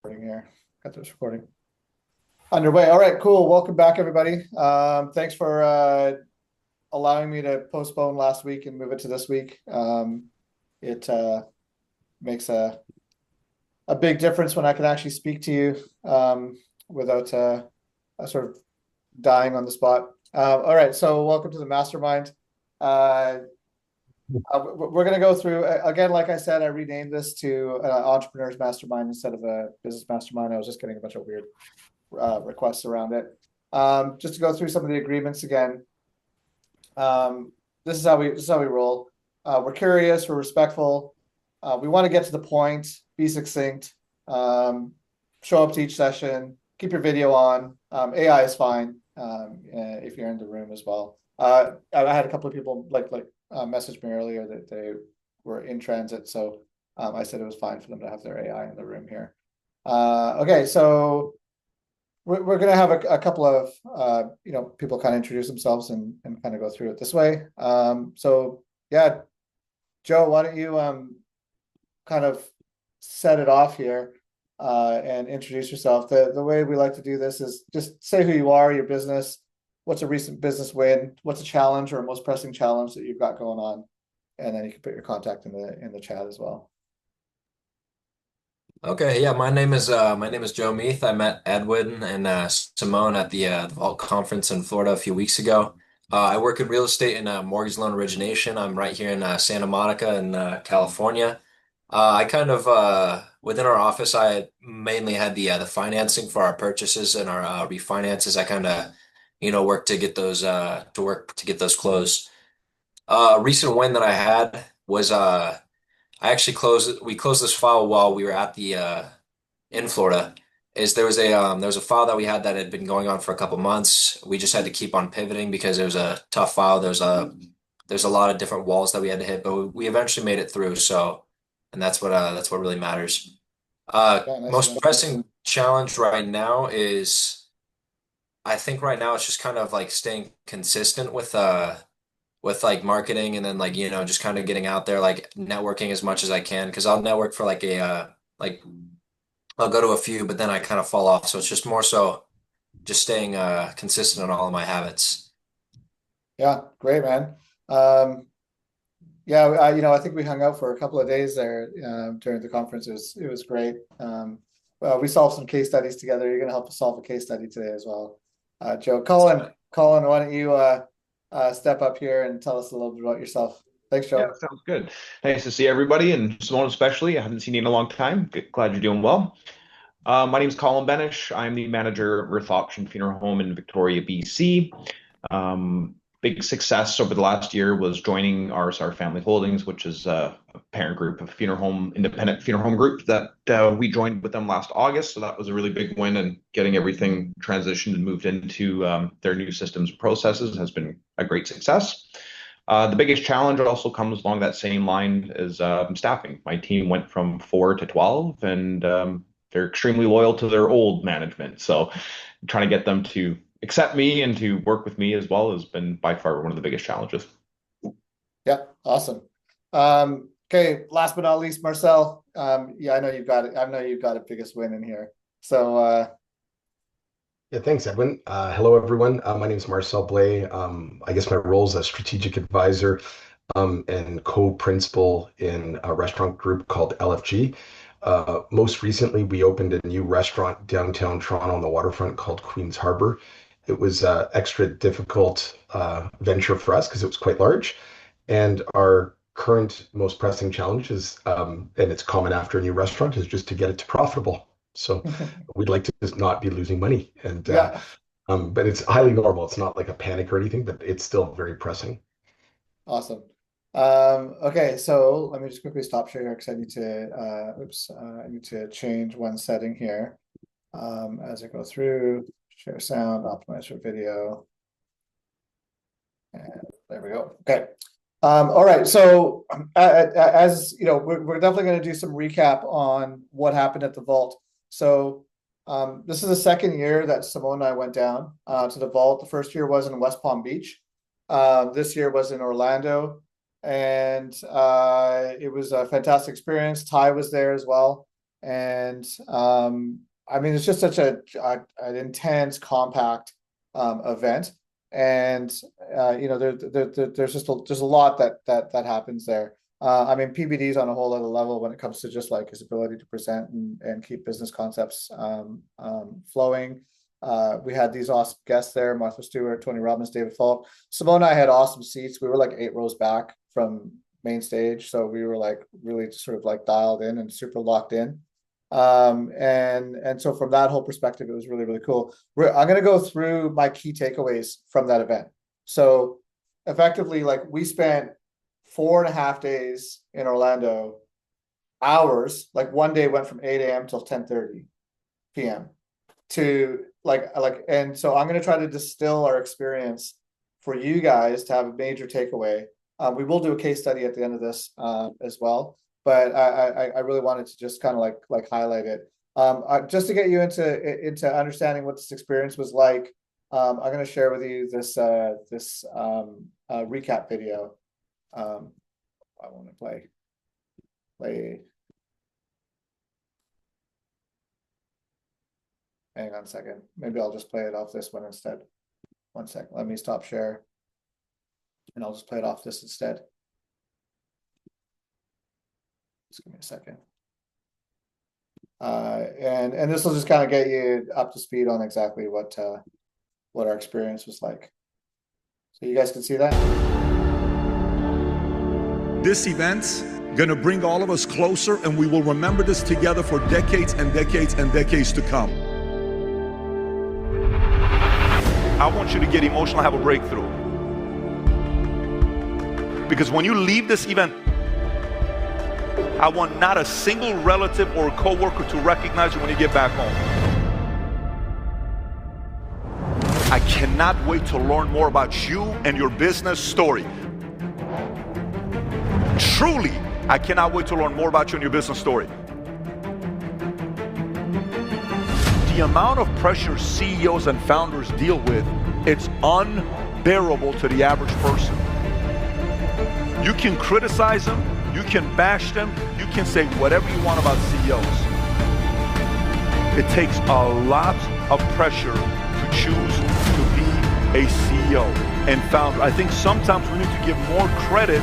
Recording here. Got this recording underway. All right, cool. Welcome back, everybody. Thanks for allowing me to postpone last week and move it to this week. It makes a big difference when I can actually speak to you without sort of dying on the spot. All right, so welcome to the Mastermind. We're going to go through, again, like I said, I renamed this to Entrepreneurs Mastermind instead of a Business Mastermind. I was just getting a bunch of weird requests around it. Just to go through some of the agreements again. This is how we roll. We're curious, we're respectful. We want to get to the point, be succinct, show up to each session, keep your video on. AI is fine if you're in the room as well. I had a couple of people messaged me earlier that they were in transit, so I said it was fine for them to have their AI in the room here. Okay, so we're going to have a couple of people kind of introduce themselves and kind of go through it this way. So yeah, Joe, why don't you kind of set it off here and introduce yourself. The way we like to do this is just say who you are, your business. What's a recent business win? What's a challenge or a most pressing challenge that you've got going on? And then you can put your contact in the chat as well. Okay, yeah, my name is Joe Meath. I met Edwin and Simone at the Falk conference in Florida a few weeks ago. I work in real estate and mortgage loan origination. I'm right here in Santa Monica in California. I kind of within our office, I mainly had the financing for our purchases and our refinances. I kind of work to get those closed. Recent win that I had was I actually we closed this file while we were at the in Florida. There was a file that we had that had been going on for a couple months. We just had to keep on pivoting because it was a tough file. There's a lot of different walls that we had to hit, but we eventually made it through. So, and that's what really matters. Yeah, nice. Most pressing challenge right now is I think right now it's just kind of like staying consistent with like marketing and then like just kind of getting out there like networking as much as I can because I'll network for like a like I'll go to a few but then I kind of fall off, so it's just more so just staying consistent on all of my habits. Yeah, great, man. Yeah, I think we hung out for a couple of days there during the conference. It was great. Well, we solved some case studies together. You're going to help us solve a case study today as well. Joe, Colin, why don't you step up here and tell us a little bit about yourself? Thanks, Yeah, Joe. sounds good. Nice to see everybody, and Simone especially. I haven't seen you in a long time. Glad you're doing well. My name's Colin Benish. I'm the manager of Earth Auction Funeral Home in Victoria, BC. Big success over the last year was joining RSR Family Holdings, which is a parent group of independent funeral home group that we joined with them last August. So that was a really big win, and getting everything transitioned and moved into their new systems and processes has been a great success. The biggest challenge also comes along that same line as staffing. My team went from 4 to 12, and they're extremely loyal to their old management. So trying to get them to accept me and to work with me as well has been by far one of the biggest challenges. Yeah, awesome. Okay, last but not least, Marcel. Yeah, I know you've got it. I know you've got a biggest win in here. So Yeah, thanks, Edwin. Hello, everyone. My name is Marcel Blais. I guess my role is a strategic advisor and co-principal in a restaurant group called LFG. Most recently, we opened a new restaurant downtown Toronto on the waterfront called Queen's Harbor. It was an extra difficult venture for us because it was quite large. And our current most pressing challenge is, and it's common after a new restaurant, is just to get it to profitable. So we'd like to just not be losing money. And yeah, but it's highly normal. It's not like a panic or anything, but it's still very pressing. awesome. Okay, so let me just quickly stop share here because I need to change one setting here as I go through. Share sound, optimize for video. And there we go. Okay. All right. So as you know, we're definitely going to do some recap on what happened at the vault. So this is the second year that Simone and I went down to the vault. The first year was in West Palm Beach. This year was in Orlando, and it was a fantastic experience. Ty was there as well, And I mean, it's just such an intense, compact event. And there's just a lot that happens there. I mean, PBD is on a whole other level when it comes to just like his ability to present and keep business concepts flowing. We had these awesome guests there: Martha Stewart, Tony Robbins, David Falk. Simone and I had awesome seats. We were like 8 rows back from main stage, so we were like really sort of like dialed in and super locked in. And so from that whole perspective, it was really, really cool. I'm going to go through my key takeaways from that event. So effectively, like, we spent 4.5 days in Orlando, hours, like one day went from 8 a.m. till 10:30 p.m. to and so I'm going to try to distill our experience for you guys to have a major takeaway. We will do a case study at the end of this as well, but I really wanted to just kind of like highlight it. Just to get you into understanding what this experience was like. I'm going to share with you this recap video. I want to play. Hang on a second. Maybe I'll just play it off this one instead. One sec. Let me stop share. And I'll just play it off this instead. Just give me a second. And this will just kind of get you up to speed on exactly what our experience was like. So you guys can see that? This event's gonna bring all of us closer, and we will remember this together for decades and decades and decades to come. I want you to get emotional, have a breakthrough. Because when you leave this event, I want not a single relative or coworker to recognize you when you get back home. I cannot wait to learn more about you and your business story. Truly, I cannot wait to learn more about you and your business story. The amount of pressure CEOs and founders deal with, it's unbearable to the average person. You can criticize them, you can bash them, you can say whatever you want about CEOs. It takes a lot of pressure to choose to be a CEO and founder. I think sometimes we need to give more credit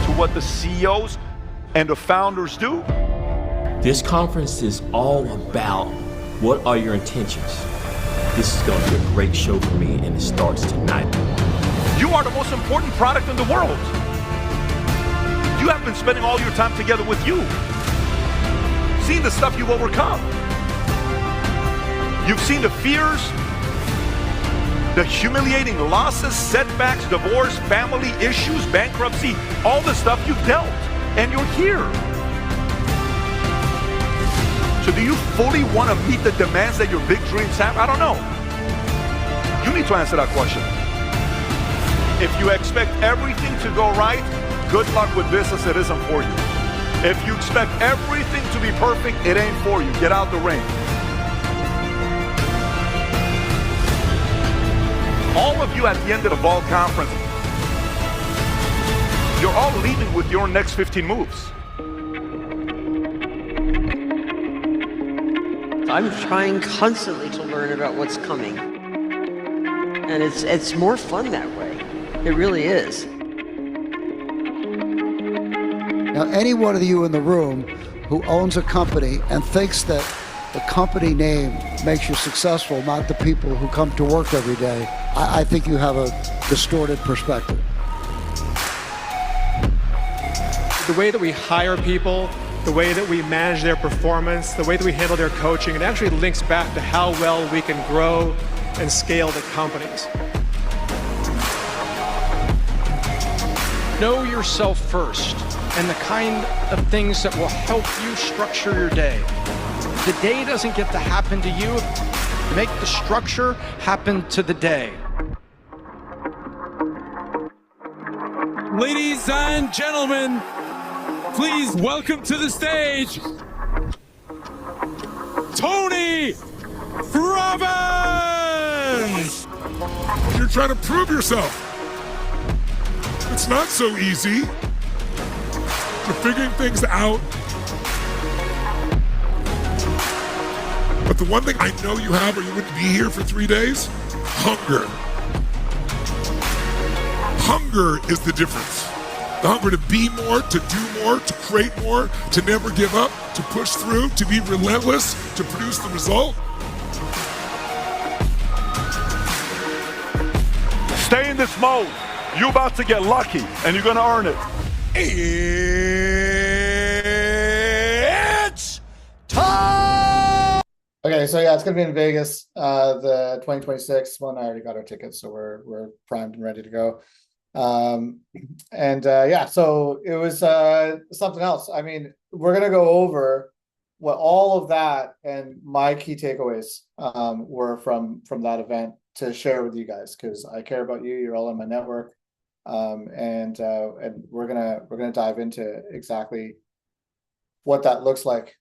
to what the CEOs and the founders do. This conference is all about what are your intentions. This is going to be a great show for me, and it starts tonight. You are the most important product in the world. You have been spending all your time together with you, seeing the stuff you've overcome. You've seen the fears, the humiliating losses, setbacks, divorce, family issues, bankruptcy, all the stuff you've dealt, and you're here. So do you fully want to meet the demands that your big dreams have? I don't know. You need to answer that question. If you expect everything to go right, good luck with business, it isn't for you. If you expect everything to be perfect, it ain't for you. Get out the ring. All of you at the end of the Falk conference, you're all leaving with your next 15 moves. I'm trying constantly to learn about what's coming. And it's more fun that way. It really is. Now, any one of you in the room who owns a company and thinks that the company name makes you successful, not the people who come to work every day, I think you have a distorted perspective. The way that we hire people, the way that we manage their performance, the way that we handle their coaching, it actually links back to how well we can grow and scale the companies. Know yourself first and the kind of things that will help you structure your day. The day doesn't get to happen to you. Make the structure happen to the day. Ladies and gentlemen, please welcome to the stage, Tony Robbins! You're trying to prove yourself. It's not so easy. You're figuring things out. But the one thing I know you have, or you wouldn't be here for 3 days, hunger. Hunger is the difference. The hunger to be more, to do more, to create more, to never give up, to push through, to be relentless, to produce the result. Stay in this mode. You're about to get lucky, and you're going to earn it. It's time! Okay, so yeah, it's going to be in Vegas, the 2026 one. I already got our tickets, so we're primed and ready to go. Yeah, so it was something else. I mean, we're going to go over what all of that and my key takeaways were from that event to share with you guys, because I care about you. You're all in my network, and we're gonna dive into exactly what that looks like.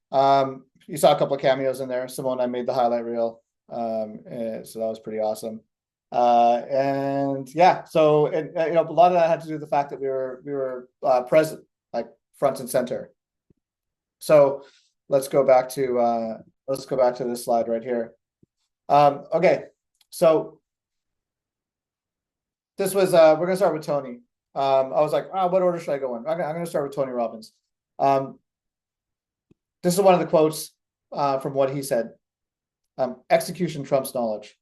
You saw a couple of cameos in there. Simone and I made the highlight reel, so that was pretty awesome. Yeah, so you know, a lot of that had to do with the fact that we were present, like front and center. So let's go back to this slide right here. Okay, so this was we're gonna start with Tony. I was like, what order should I go in? I'm gonna start with Tony Robbins. This is one of the quotes from what he said. Execution trumps knowledge.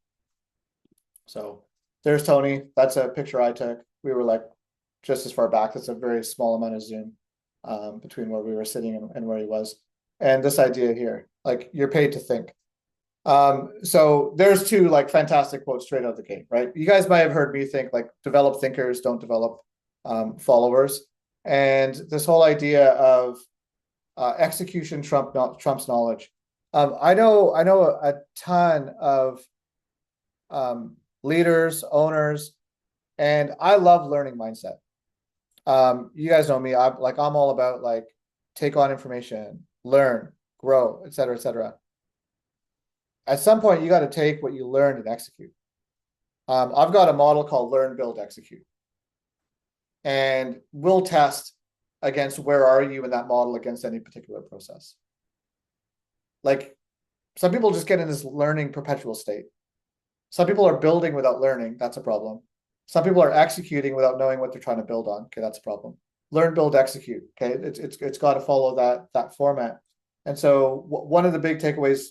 So there's Tony. That's a picture I took. We were like just as far back. That's a very small amount of zoom between where we were sitting and where he was. And this idea here, like, you're paid to think. So there's two like fantastic quotes straight out of the gate, right? You guys might have heard me think like, develop thinkers, don't develop followers. And this whole idea of execution trumps knowledge. I know a ton of leaders, owners, and I love learning mindset. You guys know me. I'm all about like take on information, learn, grow, et cetera, et cetera. At some point, you got to take what you learned and execute. I've got a model called learn, build, execute. And we'll test against where are you in that model against any particular process. Like, some people just get in this learning perpetual state. Some people are building without learning. That's a problem. Some people are executing without knowing what they're trying to build on. Okay, that's a problem. Learn, build, execute. Okay, it's got to follow that format. And so one of the big takeaways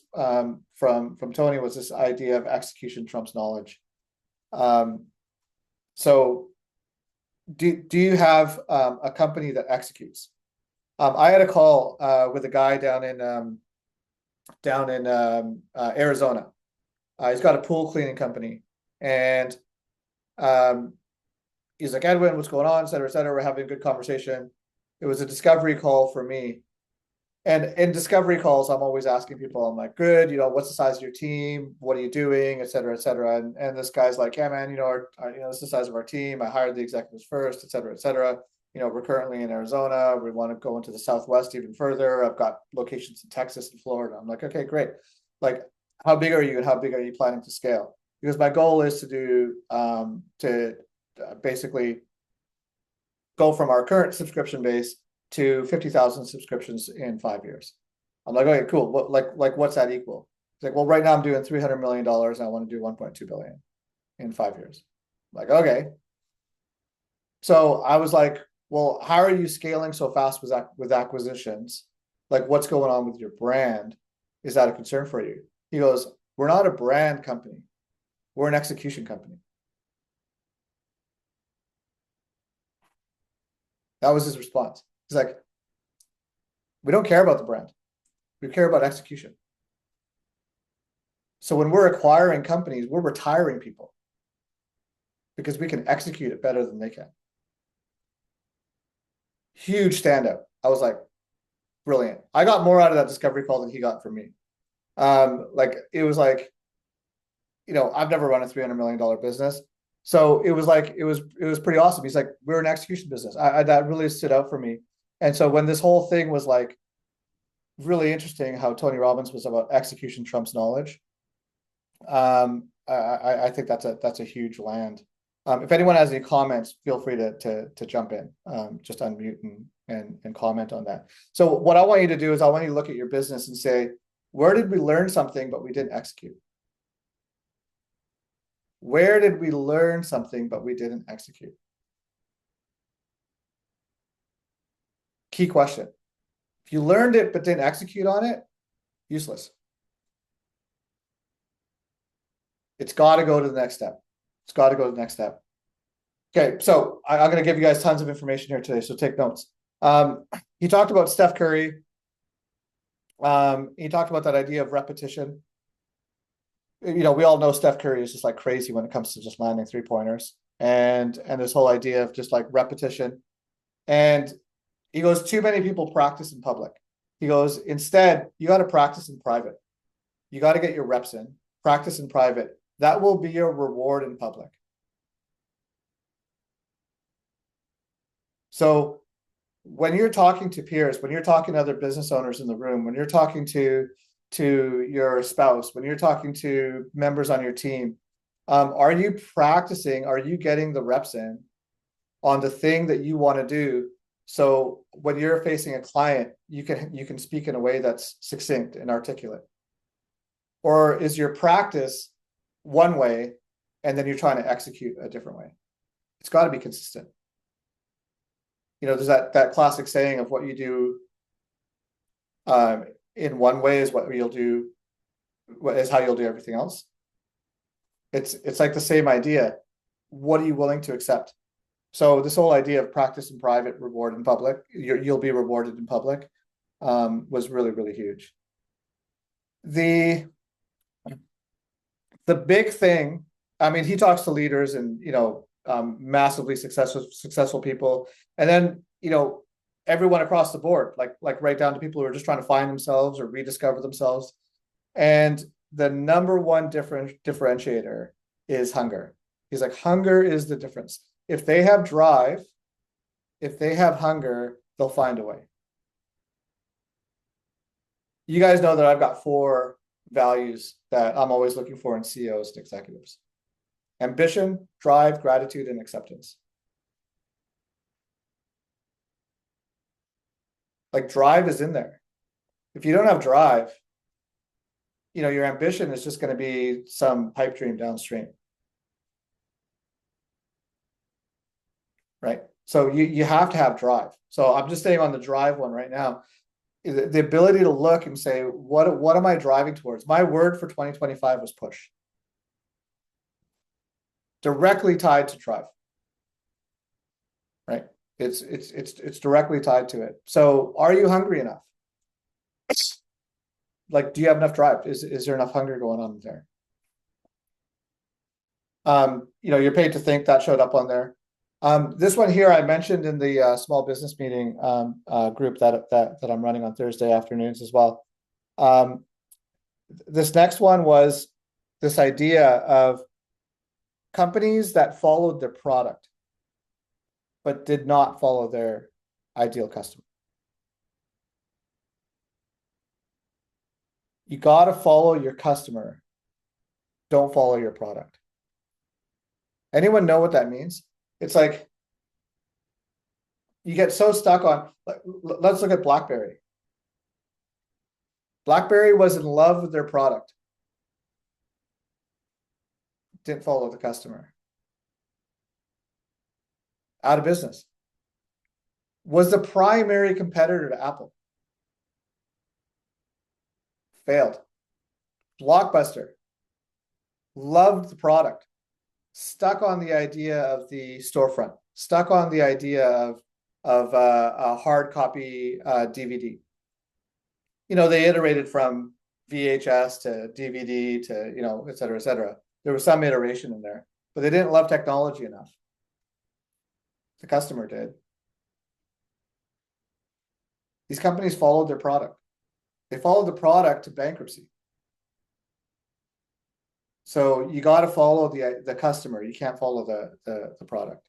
from Tony was this idea of execution trumps knowledge. So do you have a company that executes? I had a call with a guy down in Arizona. He's got a pool cleaning company, and he's like, Edwin, what's going on, et cetera, et cetera. We're having a good conversation. It was a discovery call for me. And in discovery calls, I'm always asking people, I'm like, good, you know, what's the size of your team? What are you doing, et cetera, et cetera. And this guy's like, yeah, man, you know, this is the size of our team. I hired the executives first, et cetera, et cetera. You know, we're currently in Arizona. We want to go into the Southwest even further. I've got locations in Texas and Florida. I'm like, okay, great. Like, how big are you and how big are you planning to scale? Because my goal is to do, basically go from our current subscription base to 50,000 subscriptions in 5 years. I'm like, okay, cool. What, like, what's that equal? It's like, well, right now I'm doing $300 million and I want to do 1.2 billion in 5 years. I'm like, okay. So I was like, well, how are you scaling so fast with acquisitions? Like, what's going on with your brand? Is that a concern for you? He goes, we're not a brand company. We're an execution company. That was his response. He's like, we don't care about the brand. We care about execution. So when we're acquiring companies, we're retiring people because we can execute it better than they can. Huge standout. I was like, brilliant. I got more out of that discovery call than he got from me. Like, it was like, you know, I've never run a $300 million business. So it was like, it was pretty awesome. He's like, we're an execution business. That really stood out for me. And so when this whole thing was like really interesting, how Tony Robbins was about execution trumps knowledge. I think that's a huge land. If anyone has any comments, feel free to jump in, just unmute and comment on that. So what I want you to do is I want you to look at your business and say, Where did we learn something but we didn't execute? Where did we learn something but we didn't execute? Key question. If you learned it but didn't execute on it, useless. It's got to go to the next step. It's got to go to the next step. Okay, so I'm going to give you guys tons of information here today, so take notes. He talked about Steph Curry. He talked about that idea of repetition. You know, we all know Steph Curry is just like crazy when it comes to just landing 3-pointers, and this whole idea of just like repetition. And he goes, too many people practice in public. He goes, instead, you got to practice in private. You got to get your reps in, practice in private. That will be your reward in public. So when you're talking to peers, when you're talking to other business owners in the room, when you're talking to your spouse, when you're talking to members on your team, are you practicing? Are you getting the reps in on the thing that you want to do? So when you're facing a client, you can speak in a way that's succinct and articulate. Or is your practice one way and then you're trying to execute a different way? It's got to be consistent. You know, there's that classic saying of what you do in one way is what you'll do, is how you'll do everything else. It's like the same idea. What are you willing to accept? So this whole idea of practice in private, reward in public, you'll be rewarded in public, was really, really huge. The big thing, I mean, he talks to leaders and, you know, massively successful people. And then, you know, everyone across the board, like right down to people who are just trying to find themselves or rediscover themselves. And the number one differentiator is hunger. He's like, hunger is the difference. If they have drive, if they have hunger, they'll find a way. You guys know that I've got 4 values that I'm always looking for in CEOs and executives: ambition, drive, gratitude, and acceptance. Like, drive is in there. If you don't have drive, you know, your ambition is just going to be some pipe dream downstream. Right? So you have to have drive. So I'm just staying on the drive one right now. The ability to look and say, what am I driving towards? My word for 2025 was push. Directly tied to drive. Right? It's directly tied to it. So are you hungry enough? Like, do you have enough drive? Is there enough hunger going on there? You know, you're paid to think, that showed up on there. This one here I mentioned in the small business meeting group that I'm running on Thursday afternoons as well. This next one was this idea of companies that followed their product but did not follow their ideal customer. You got to follow your customer. Don't follow your product. Anyone know what that means? It's like you get so stuck on, let's look at BlackBerry. BlackBerry was in love with their product. Didn't follow the customer. Out of business. Was the primary competitor to Apple. Failed. Blockbuster. Loved the product. Stuck on the idea of the storefront. Stuck on the idea of a hard copy DVD. You know, they iterated from VHS to DVD to, you know, et cetera, et cetera. There was some iteration in there, but they didn't love technology enough. The customer did. These companies followed their product. They followed the product to bankruptcy. So you got to follow the customer. You can't follow the product.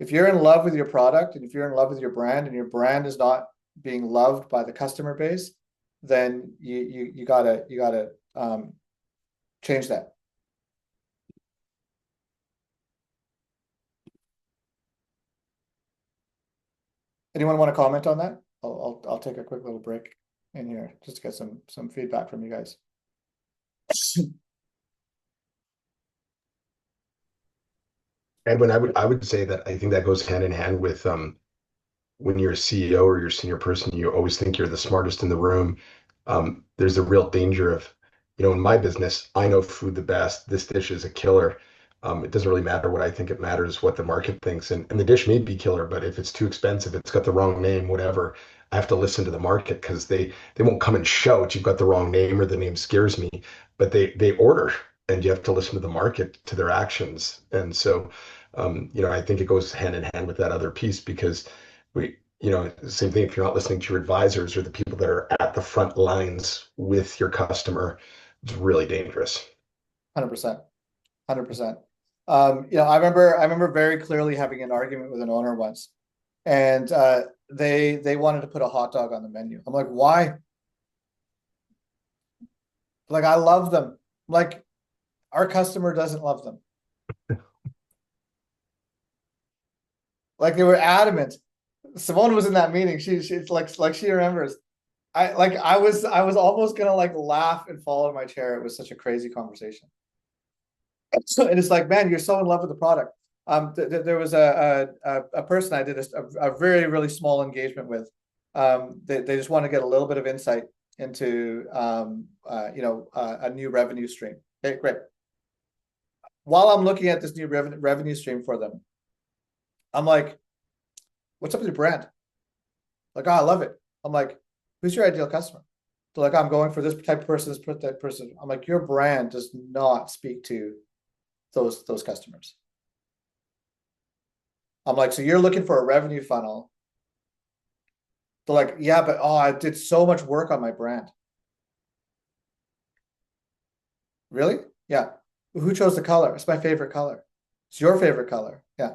If you're in love with your product and if you're in love with your brand and your brand is not being loved by the customer base, then you gotta change that. Anyone want to comment on that? I'll take a quick little break. in here just to get some feedback from you guys. Edwin, I would say that I think that goes hand in hand with when you're a CEO or you're a senior person, you always think you're the smartest in the room. There's a real danger of, in my business, I know food the best. This dish is a killer. It doesn't really matter what I think. It matters what the market thinks. And the dish may be killer, but if it's too expensive, it's got the wrong name, whatever, I have to listen to the market because they won't come and shout you've got the wrong name or the name scares me, but they order and you have to listen to the market, to their actions. And so, I think it goes hand in hand with that other piece because same thing, if you're not listening to your advisors or the people that are at the front lines with your customer, it's really dangerous. 100%. 100%. I remember very clearly having an argument with an owner once, and they wanted to put a hot dog on the menu. I'm like, why? Like, I love them. Like, our customer doesn't love them. Like, they were adamant. Simone was in that meeting. She's like she remembers. I was almost gonna laugh and fall in my chair. It was such a crazy conversation. And it's like, man, you're so in love with the product. There was a person I did a very, really small engagement with. They just want to get a little bit of insight into a new revenue stream. Okay, great. While I'm looking at this new revenue stream for them, I'm like, what's up with your brand? Like, oh, I love it. I'm like, who's your ideal customer? They're like, I'm going for this type of person, this type of person. I'm like, your brand does not speak to those customers. I'm like, so you're looking for a revenue funnel. They're like, yeah, but I did so much work on my brand. Really? Yeah. Who chose the color? It's my favorite color. It's your favorite color. Yeah.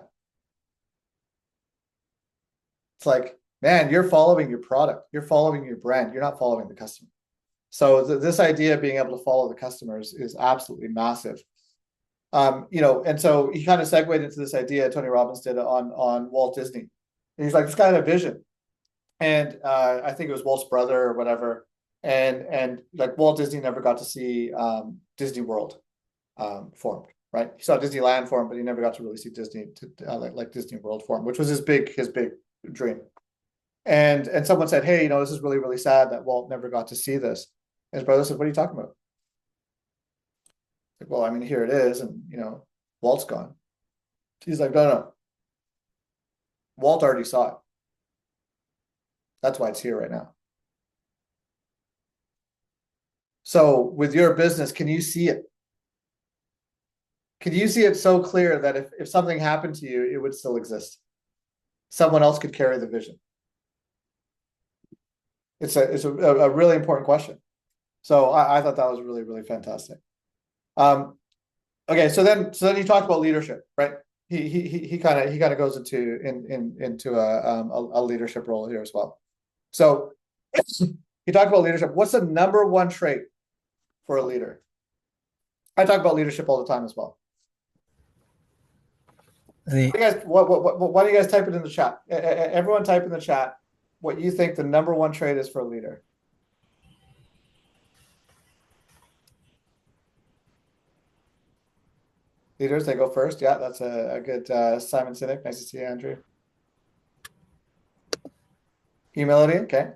It's like, man, you're following your product. You're following your brand. You're not following the customer. So this idea of being able to follow the customers is absolutely massive. And so he kind of segued into this idea Tony Robbins did on Walt Disney. And he's like, this guy had a vision. And I think it was Walt's brother or whatever. And like Walt Disney never got to see Disney World formed, right? He saw Disneyland form, but he never got to really see Disney like Disney World form, which was his big dream. And someone said, hey, this is really, really sad that Walt never got to see this. And his brother said, what are you talking about? Like, well, I mean, here it is, and Walt's gone. He's like, no. Walt already saw it. That's why it's here right now. So with your business, can you see it? Can you see it so clear that if something happened to you, it would still exist? Someone else could carry the vision. It's a really important question. So I thought that was really, really fantastic. Okay, so then you talked about leadership, right? He kind of goes into a leadership role here as well. So he talked about leadership. What's the number one trait for a leader? I talk about leadership all the time as well. Why don't you guys type it in the chat? Everyone type in the chat what you think the number one trait is for a leader. Leaders, they go first. Yeah, that's a good Simon Sinek. Nice to see you, Andrew. Humility, okay.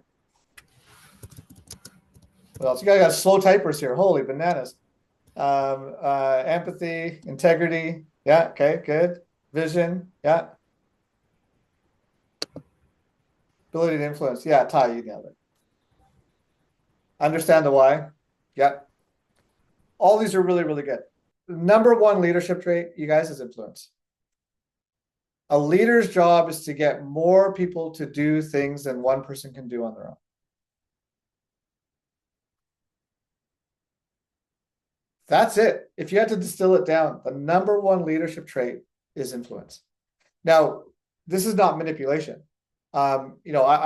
What else? You guys got slow typers here. Holy bananas. Empathy, integrity. Yeah, okay, good. Vision, yeah. Ability to influence. Yeah, Ty, you nailed it. Understand the why. Yeah. All these are really, really good. Number one leadership trait, you guys, is influence. A leader's job is to get more people to do things than one person can do on their own. That's it. If you had to distill it down, the number one leadership trait is influence. Now, this is not manipulation. I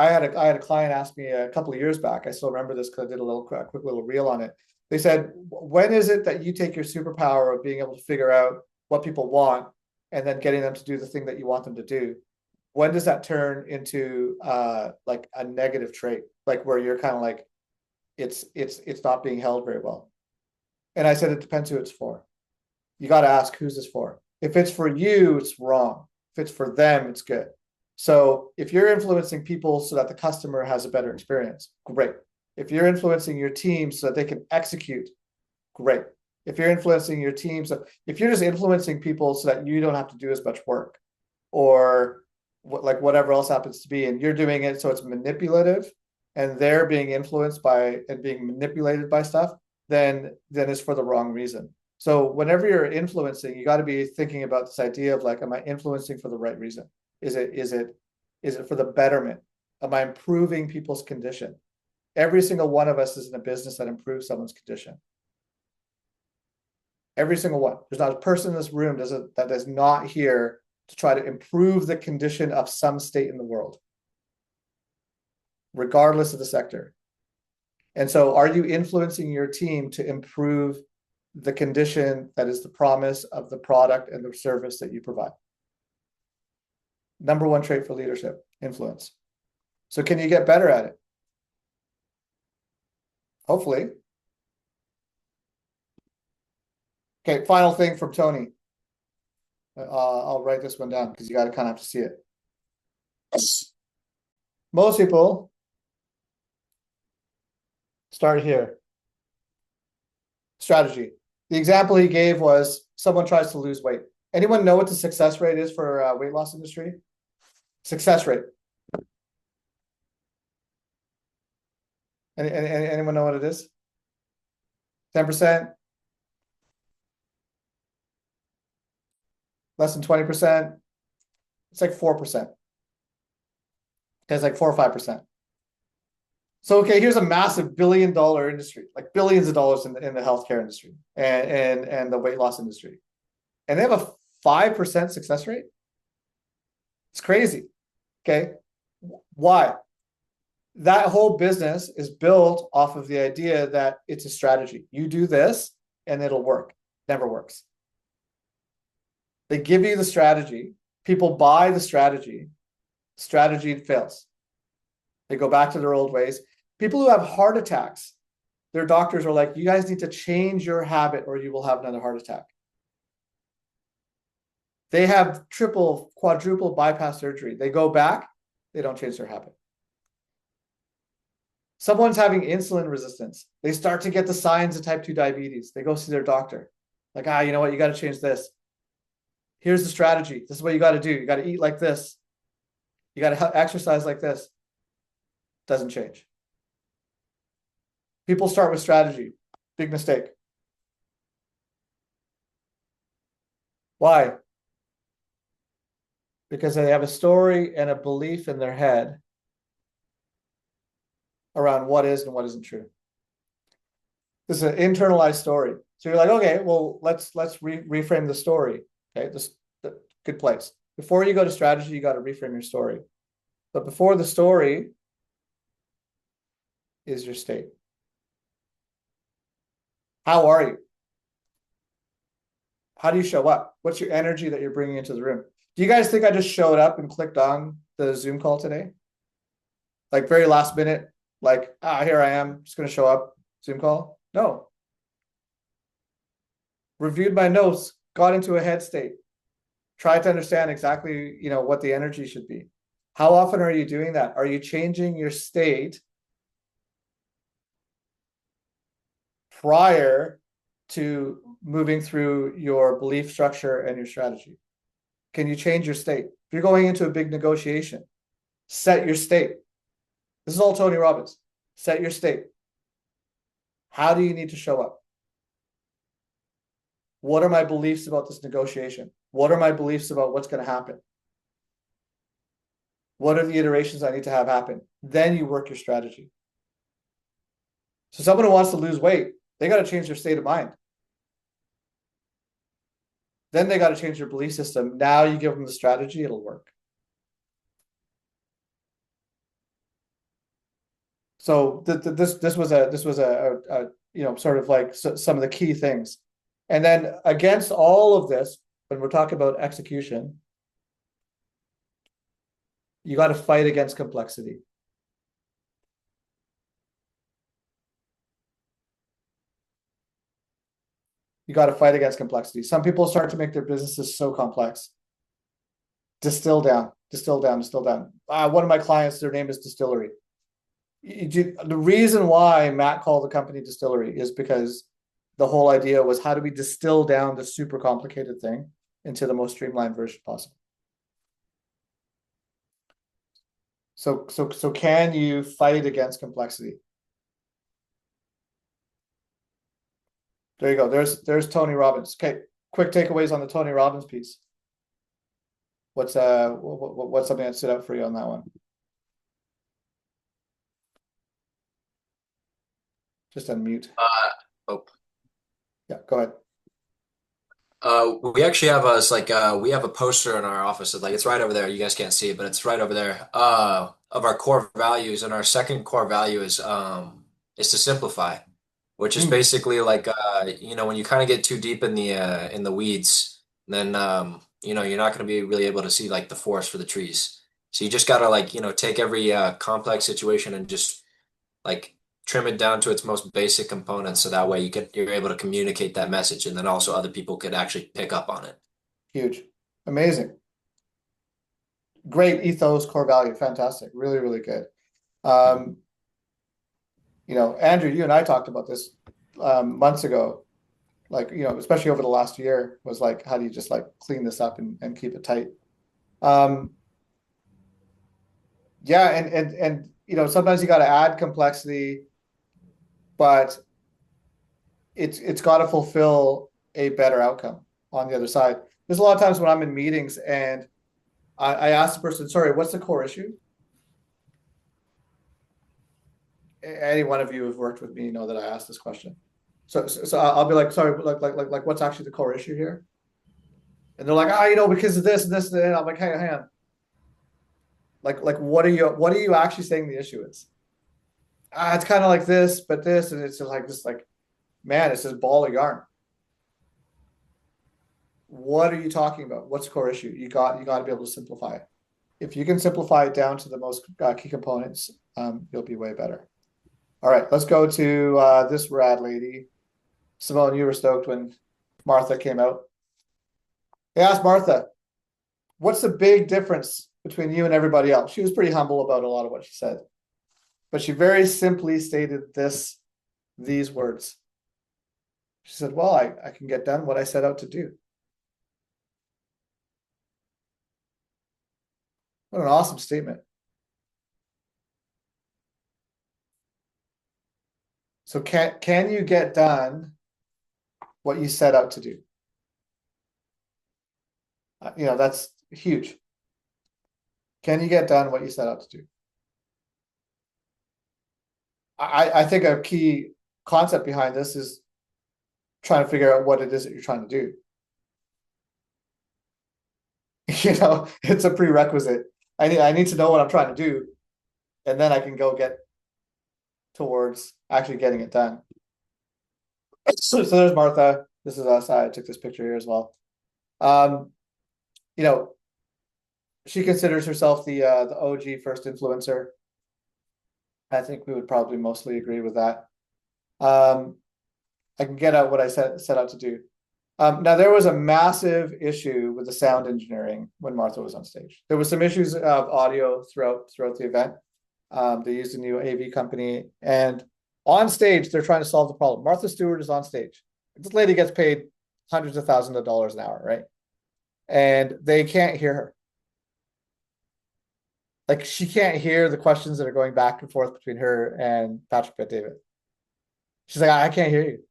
had a client ask me a couple of years back. I still remember this because I did a quick little reel on it. They said, when is it that you take your superpower of being able to figure out what people want and then getting them to do the thing that you want them to do? When does that turn into like a negative trait? Like where you're kind of like it's not being held very well. And I said, it depends who it's for. You got to ask, who's this for? If it's for you, it's wrong. If it's for them, it's good. So if you're influencing people so that the customer has a better experience, great. If you're influencing your team so that they can execute, great. If you're influencing your team, so if you're just influencing people so that you don't have to do as much work, or like whatever else happens to be, and you're doing it so it's manipulative, and they're being influenced by and being manipulated by stuff, then it's for the wrong reason. So whenever you're influencing, you got to be thinking about this idea of like, am I influencing for the right reason? Is it for the betterment? Am I improving people's condition? Every single one of us is in a business that improves someone's condition. Every single one. There's not a person in this room that is not here to try to improve the condition of some state in the world, regardless of the sector. And so are you influencing your team to improve the condition that is the promise of the product and the service that you provide? Number one trait for leadership, influence. So can you get better at it? Hopefully. Okay, final thing from Tony. I'll write this one down because you got to kind of have to see it. Most people start here. Strategy. The example he gave was someone tries to lose weight. Anyone know what the success rate is for weight loss industry? Success rate. Anyone know what it is? 10%? Less than 20%? It's like 4%. It's like 4 or 5%. So, okay, here's a massive billion-dollar industry, like billions of dollars in the healthcare industry and the weight loss industry. And they have a 5% success rate? It's crazy. Okay. Why? That whole business is built off of the idea that it's a strategy. You do this and it'll work. Never works. They give you the strategy. People buy the strategy. Strategy fails. They go back to their old ways. People who have heart attacks, their doctors are like, you guys need to change your habit or you will have another heart attack. They have triple, quadruple bypass surgery. They go back, they don't change their habit. Someone's having insulin resistance. They start to get the signs of type 2 diabetes. They go see their doctor. Like, you know what? You got to change this. Here's the strategy. This is what you got to do. You got to eat like this. You got to exercise like this. Doesn't change. People start with strategy. Big mistake. Why? Because they have a story and a belief in their head around what is and what isn't true. This is an internalized story. So you're like, okay, well, let's reframe the story. Okay, this good place. Before you go to strategy, you got to reframe your story. But before the story is your state. How are you? How do you show up? What's your energy that you're bringing into the room? Do you guys think I just showed up and clicked on the Zoom call today? Like very last minute, like, here I am, just going to show up, Zoom call? No. Reviewed my notes, got into a head state, tried to understand exactly, what the energy should be. How often are you doing that? Are you changing your state prior to moving through your belief structure and your strategy? Can you change your state? If you're going into a big negotiation, set your state. This is all Tony Robbins. Set your state. How do you need to show up? What are my beliefs about this negotiation? What are my beliefs about what's going to happen? What are the iterations I need to have happen? Then you work your strategy. So someone who wants to lose weight, they got to change their state of mind. Then they got to change their belief system. Now you give them the strategy, it'll work. So this was a sort of like some of the key things. And then against all of this, when we're talking about execution, you got to fight against complexity. You got to fight against complexity. Some people start to make their businesses so complex. Distill down, distill down, distill down. One of my clients, their name is Distillery. The reason why Matt called the company Distillery is because the whole idea was, how do we distill down the super complicated thing into the most streamlined version possible? So can you fight against complexity? There you go. There's Tony Robbins. Okay, quick takeaways on the Tony Robbins piece. What's something that stood out for you on that one? Just unmute. Yeah, go ahead. We actually have we have a poster in our office. It's right over there. You guys can't see it, but it's right over there. Of our core values, and our second core value is to simplify, which is basically when you kind of get too deep in the weeds, then you're not going to be really able to see the forest for the trees. So you just gotta take every complex situation and just trim it down to its most basic components, so that way you're able to communicate that message, and then also other people could actually pick up on it. Huge. Amazing. Great ethos, core value. Fantastic. Really, really good. Andrew, you and I talked about this months ago, especially over the last year, was how do you just clean this up and keep it tight? Yeah. And sometimes you got to add complexity, but it's got to fulfill a better outcome on the other side. There's a lot of times when I'm in meetings and I ask the person, sorry, what's the core issue? Any one of you who've worked with me know that I ask this question. So I'll be like, sorry, what's actually the core issue here? And they're like, because of this and this, and I'm like, hang on. What are you actually saying the issue is? It's kind of like this, but this, and it's just man, it's this ball of yarn. What are you talking about? What's the core issue? You got to be able to simplify it. If you can simplify it down to the most key components, you'll be way better. All right, let's go to this rad lady. Simone, you were stoked when Martha came out. I asked Martha, what's the big difference between you and everybody else? She was pretty humble about a lot of what she said, but she very simply stated these words. She said, well, I can get done what I set out to do. What an awesome statement. So can you get done what you set out to do? That's huge. Can you get done what you set out to do? I think a key concept behind this is trying to figure out what it is that you're trying to do. It's a prerequisite. I need to know what I'm trying to do, and then I can go get towards actually getting it done. So there's Martha. This is us. I took this picture here as well. She considers herself the OG first influencer. I think we would probably mostly agree with that. I can get out what I set out to do. Now, there was a massive issue with the sound engineering when Martha was on stage. There was some issues of audio throughout the event. They used a new AV company, and on stage, they're trying to solve the problem. Martha Stewart is on stage. This lady gets paid hundreds of thousands of dollars an hour, right? And they can't hear her. She can't hear the questions that are going back and forth between her and Patrick Bet-David. She's like, I can't hear you.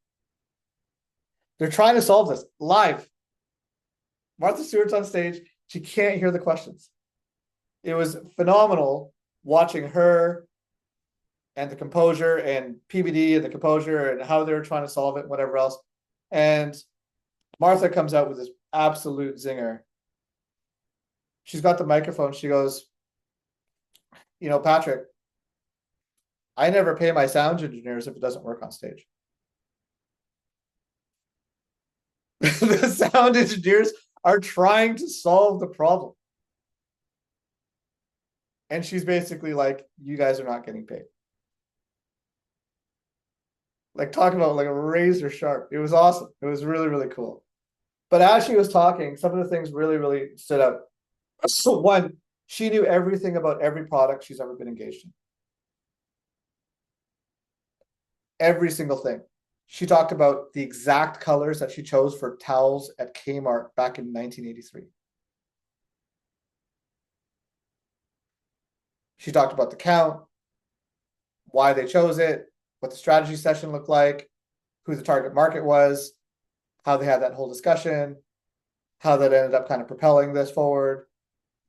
They're trying to solve this live. Martha Stewart's on stage. She can't hear the questions. It was phenomenal watching her and the composure and PBD and the composure and how they were trying to solve it, whatever else. And Martha comes out with this absolute zinger. She's got the microphone. She goes, Patrick, I never pay my sound engineers if it doesn't work on stage. The sound engineers are trying to solve the problem. And she's basically like, you guys are not getting paid. Like talking about like a razor sharp. It was awesome. It was really, really cool. But as she was talking, some of the things really, really stood out. So one, she knew everything about every product she's ever been engaged in. Every single thing. She talked about the exact colors that she chose for towels at Kmart back in 1983. She talked about the count, why they chose it, what the strategy session looked like, who the target market was, how they had that whole discussion, how that ended up kind of propelling this forward,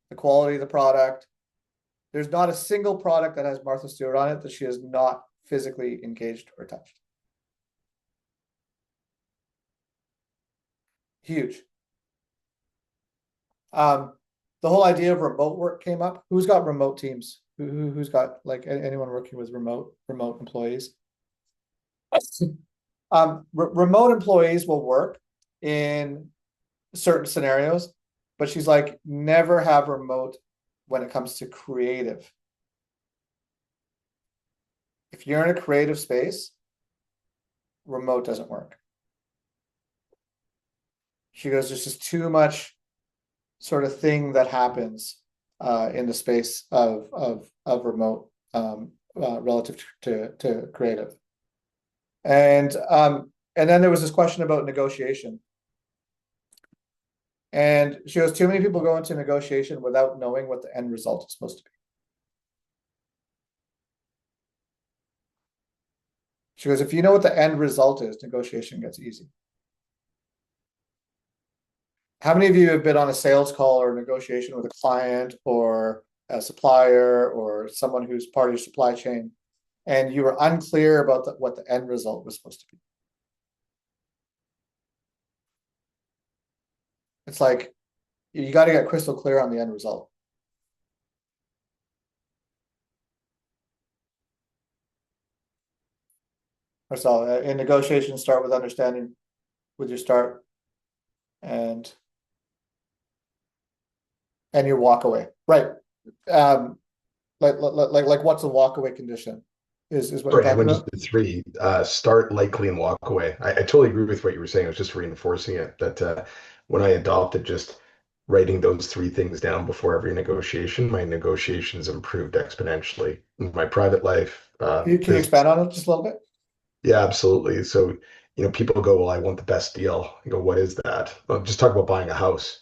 the quality of the product. There's not a single product that has Martha Stewart on it that she has not physically engaged or touched. Huge. The whole idea of remote work came up. Who's got remote teams? Who's got like anyone working with remote employees? Remote employees will work in certain scenarios, but she's like, never have remote when it comes to creative. If you're in a creative space, remote doesn't work. She goes, there's just too much sort of thing that happens in the space of remote relative to creative. And then there was this question about negotiation. And she goes, too many people go into negotiation without knowing what the end result is supposed to be. She goes, if you know what the end result is, negotiation gets easy. How many of you have been on a sales call or negotiation with a client or a supplier or someone who's part of your supply chain, and you were unclear about what the end result was supposed to be? It's like, you got to get crystal clear on the end result. So in negotiations, start with understanding with your start and your walk away. Right. Like what's the walk away condition? Is what Sorry, you're talking just about? the three, start, likely, and walk away. I totally agree with what you were saying. I was just reinforcing it that when I adopted just writing those three things down before every negotiation, my negotiations improved exponentially. In my private life, Can you expand on it just a little bit? yeah, absolutely. So, people go, well, I want the best deal. I go, what is that? Well, just talk about buying a house.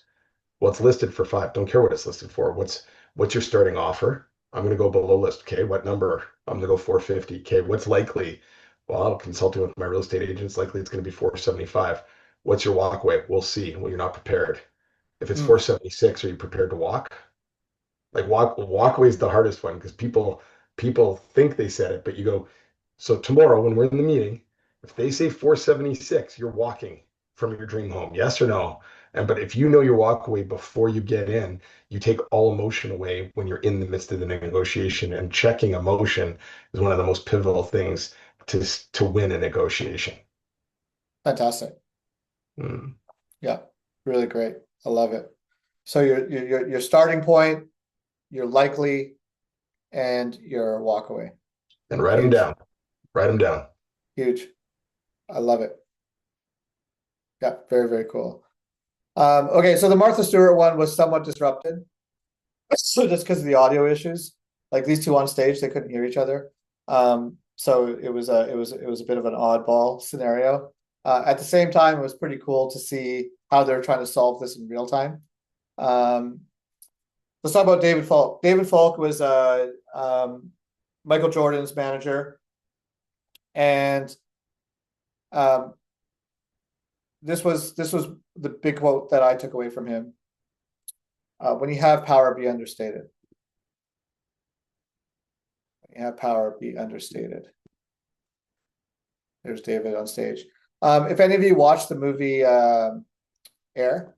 Well, it's listed for 5. Don't care what it's listed for. What's your starting offer? I'm going to go below list. Okay, what number? I'm going to go 450. Okay, what's likely? Well, consulting with my real estate agents, likely it's going to be 475. What's your walkway? We'll see. Well, you're not prepared. If it's 476, are you prepared to walk? Like walkway is the hardest one because people think they said it, but you go, so tomorrow when we're in the meeting, if they say 476, you're walking from your dream home, yes or no? But if you know your walkway before you get in, you take all emotion away when you're in the midst of the negotiation. And checking emotion is one of the most pivotal things to win a negotiation. Fantastic. Yeah, really great. I love it. So your starting point, your likely, and your walk away. And write them down. Write them down. Huge. I love it. Yeah, very, very cool. Okay, so the Martha Stewart one was somewhat disrupted. So just because of the audio issues, like these two on stage, they couldn't hear each other. So it was a bit of an oddball scenario. At the same time, it was pretty cool to see how they're trying to solve this in real time. Let's talk about David Falk. David Falk was Michael Jordan's manager, and this was the big quote that I took away from him. When you have power, be understated. When you have power, be understated. There's David on stage. If any of you watched the movie Air,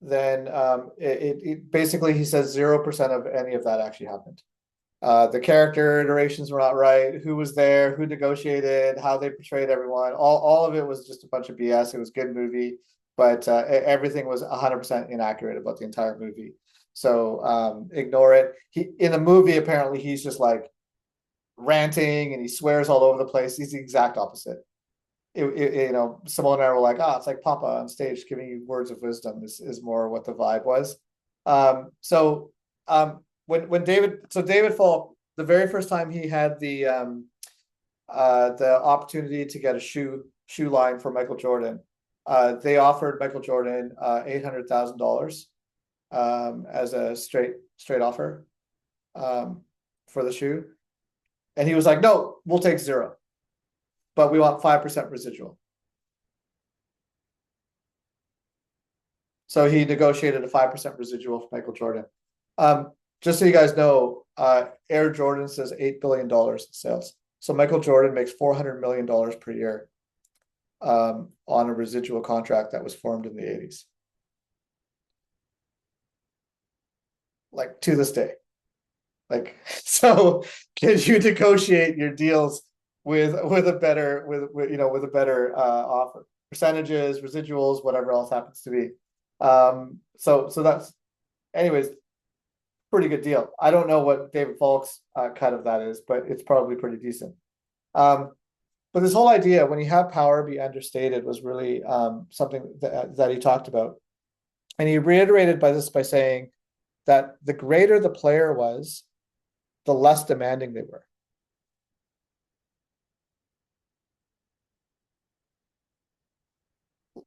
then it basically, he says 0% of any of that actually happened. The character iterations were not right. Who was there? Who negotiated? How they portrayed everyone? All of it was just a bunch of BS. It was a good movie, but everything was 100% inaccurate about the entire movie. So ignore it. In the movie, apparently, he's just like ranting and he swears all over the place. He's the exact opposite. Simone and I were like, it's like Papa on stage giving you words of wisdom is more what the vibe was. When David Falk, the very first time he had the opportunity to get a shoe line for Michael Jordan, they offered Michael Jordan $800,000 as a straight offer for the shoe, and he was like, "No, we'll take 0, but we want 5% residual." So he negotiated a 5% residual for Michael Jordan. Just so you guys know, Air Jordan says $8 billion in sales. So Michael Jordan makes $400 million per year on a residual contract that was formed in the 80s. Like to this day. So can you negotiate your deals with a better offer? Percentages, residuals, whatever else happens to be. So that's, anyways, pretty good deal. I don't know what David Falk's cut of that is, but it's probably pretty decent. But this whole idea, when you have power be understated, was really something that he talked about. And he reiterated by saying that the greater the player was, the less demanding they were.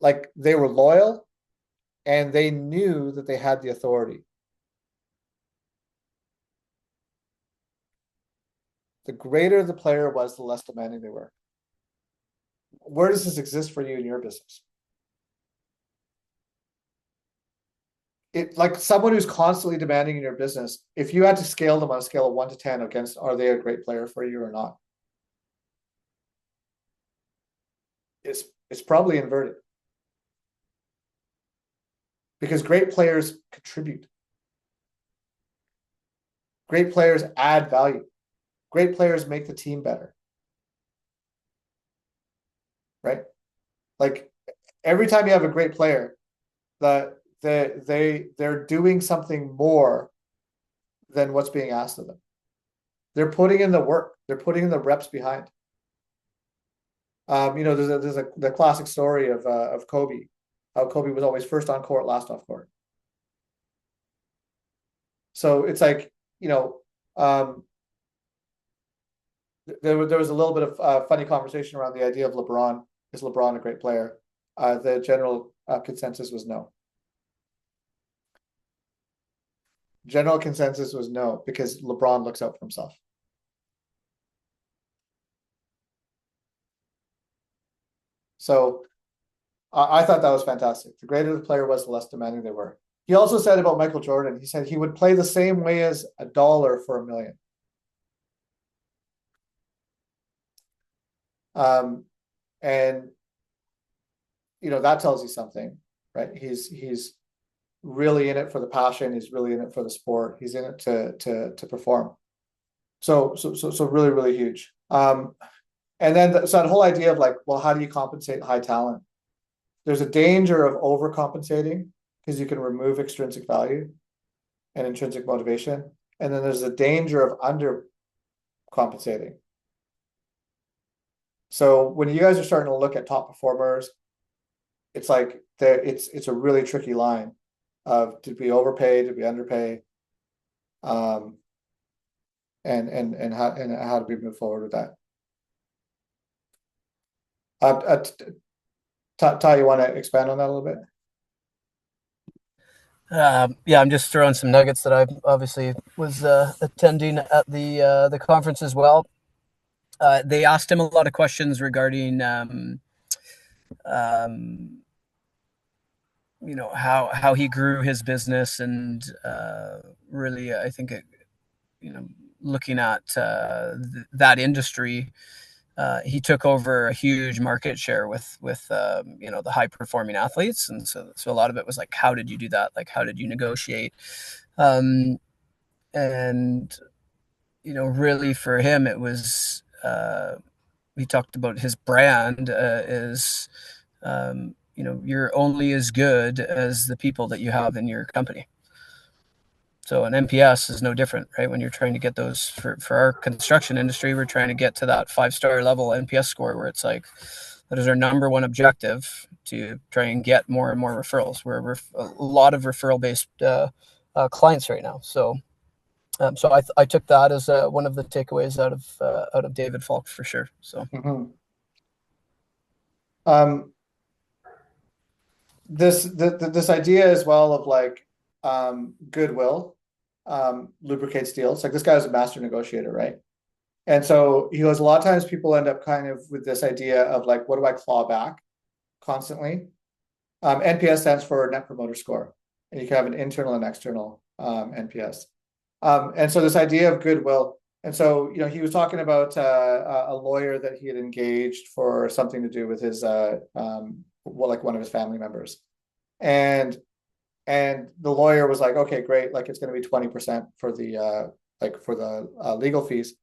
Like they were loyal and they knew that they had the authority. The greater the player was, the less demanding they were. Where does this exist for you in your business? Like someone who's constantly demanding in your business, if you had to scale them on a scale of 1 to 10 against, are they a great player for you or not? It's probably inverted. Because great players contribute. Great players add value. Great players make the team better. Right? Like every time you have a great player, they're doing something more than what's being asked of them. They're putting in the work. They're putting in the reps behind. There's the classic story of Kobe, how Kobe was always first on court, last off court. So it's like, there was a little bit of funny conversation around the idea of LeBron. Is LeBron a great player? The general consensus was no. General consensus was no, because LeBron looks out for himself. So I thought that was fantastic. The greater the player was, the less demanding they were. He also said about Michael Jordan, he said he would play the same way as $1 for $1 million. And that tells you something, right? He's really in it for the passion. He's really in it for the sport. He's in it to perform. So really, really huge. And then that whole idea of like, well, how do you compensate high talent? There's a danger of overcompensating because you can remove extrinsic value and intrinsic motivation. And then there's a danger of undercompensating. So when you guys are starting to look at top performers, it's like it's a really tricky line of, did we overpay, did we underpay, and how do we move forward with that? Ty, you want to expand on that a little bit? Yeah, I'm just throwing some nuggets that I obviously was attending at the conference as well. They asked him a lot of questions regarding how he grew his business, and really, I think looking at that industry, he took over a huge market share with the high performing athletes, and so a lot of it was like, how did you do that? Like, how did you negotiate? And really for him, it was he talked about his brand is you're only as good as the people that you have in your company. So an NPS is no different, right? When you're trying to get those for our construction industry, we're trying to get to that 5-star level NPS score where it's like, that is our number one objective, to try and get more and more referrals. We're a lot of referral based clients right now. So I took that as one of the takeaways out of David Falk for sure. So this idea as well of like goodwill lubricates deals. Like this guy was a master negotiator, right? And so he goes, a lot of times people end up kind of with this idea of like, what do I claw back constantly? NPS stands for Net Promoter Score, and you can have an internal and external NPS. And so this idea of goodwill, and so he was talking about a lawyer that he had engaged for something to do with his like one of his family members, and the lawyer was like, okay, great, like it's going to be 20% for the legal fees.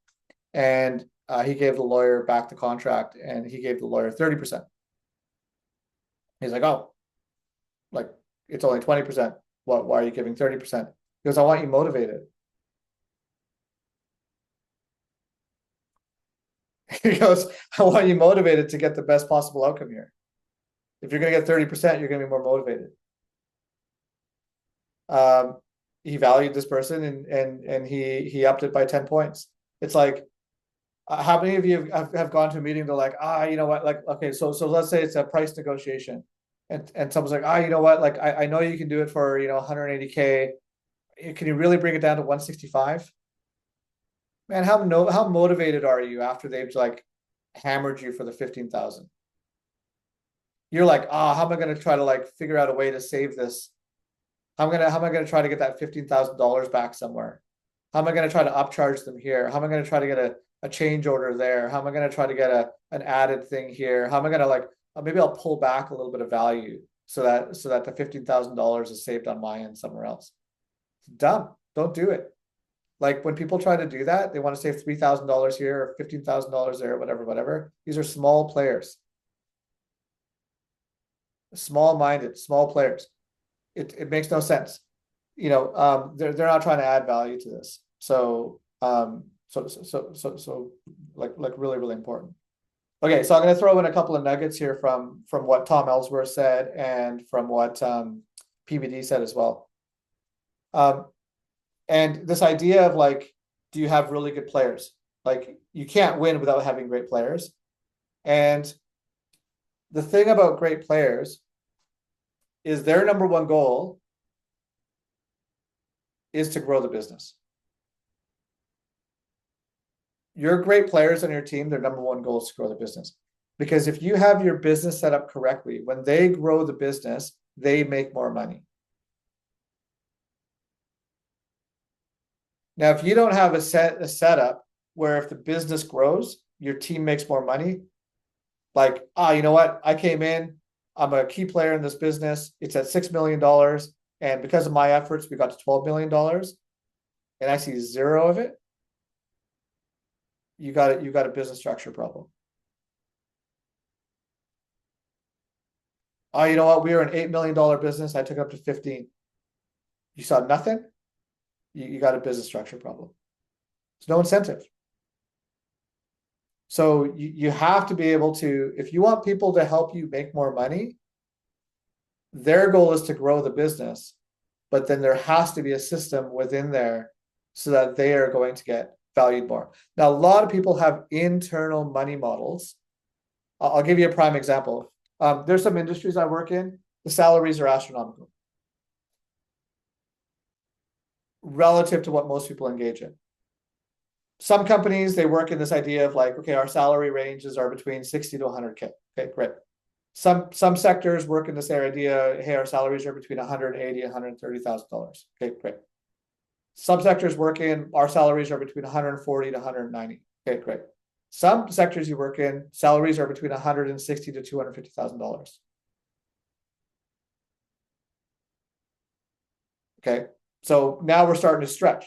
And he gave the lawyer back the contract, and he gave the lawyer 30%. He's like, oh, like it's only 20%. Why are you giving 30%? He goes, I want you motivated. He goes, I want you motivated to get the best possible outcome here. If you're going to get 30%, you're going to be more motivated. He valued this person, and he upped it by 10 points. It's like, how many of you have gone to a meeting to like, you know what, like, okay, so let's say it's a price negotiation, and someone's like, you know what, like I know you can do it for 180K. Can you really bring it down to 165? Man, how motivated are you after they've like hammered you for the 15,000? You're like, how am I going to try to like figure out a way to save this? How am I going to try to get that $15,000 back somewhere? How am I going to try to upcharge them here? How am I going to try to get a change order there? How am I going to try to get an added thing here? How am I going to like, maybe I'll pull back a little bit of value so that the $15,000 is saved on my end somewhere else. It's dumb. Don't do it. Like when people try to do that, they want to save $3,000 here or $15,000 there, whatever. These are small players. Small-minded, small players. It makes no sense. They're not trying to add value to this. So like really, really important. Okay, so I'm going to throw in a couple of nuggets here from what Tom Elsworth said and from what PBD said as well. And this idea of like, do you have really good players? Like you can't win without having great players. And the thing about great players is their number one goal is to grow the business. Your great players on your team, their number one goal is to grow the business. Because if you have your business set up correctly, when they grow the business, they make more money. Now, if you don't have a setup where if the business grows, your team makes more money, like, you know what? I came in, I'm a key player in this business. It's at $6 million. And because of my efforts, we got to $12 million. And I see zero of it. You got a business structure problem. You know what? We were an $8 million business. I took it up to 15. You saw nothing. You got a business structure problem. There's no incentive. So you have to be able to, if you want people to help you make more money, their goal is to grow the business, but then there has to be a system within there so that they are going to get valued more. Now, a lot of people have internal money models. I'll give you a prime example. There's some industries I work in, the salaries are astronomical relative to what most people engage in. Some companies, they work in this idea of like, okay, our salary ranges are between 60 to 100K. Okay, great. Some sectors work in this idea, hey, our salaries are between $180,000 and $130,000. Okay, great. Some sectors work in, our salaries are between $140,000 to $190,000. Okay, great. Some sectors you work in, salaries are between $160,000 to $250,000. Okay, so now we're starting to stretch.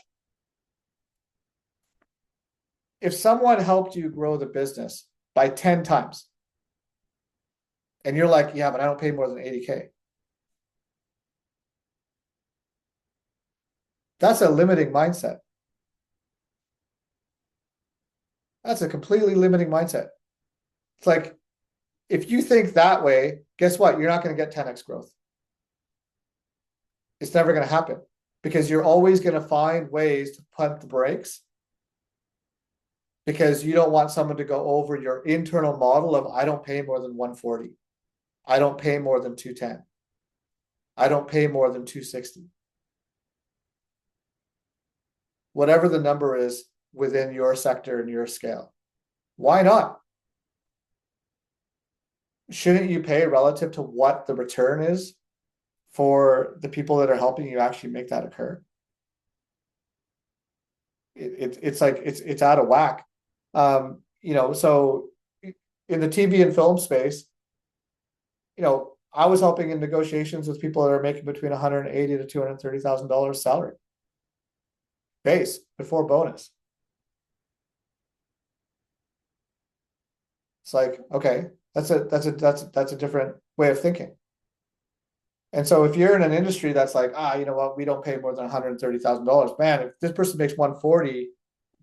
If someone helped you grow the business by 10 times, and you're like, yeah, but I don't pay more than 80K. That's a limiting mindset. That's a completely limiting mindset. It's like, if you think that way, guess what? You're not going to get 10x growth. It's never going to happen because you're always going to find ways to pump the brakes because you don't want someone to go over your internal model of, I don't pay more than 140. I don't pay more than 210. I don't pay more than 260. Whatever the number is within your sector and your scale. Why not? Shouldn't you pay relative to what the return is for the people that are helping you actually make that occur? It's like it's out of whack. So in the TV and film space, I was helping in negotiations with people that are making between $180,000 to $230,000 salary base before bonus. It's like, okay, that's a different way of thinking. And so if you're in an industry that's like, you know what, we don't pay more than $130,000, man, if this person makes 140,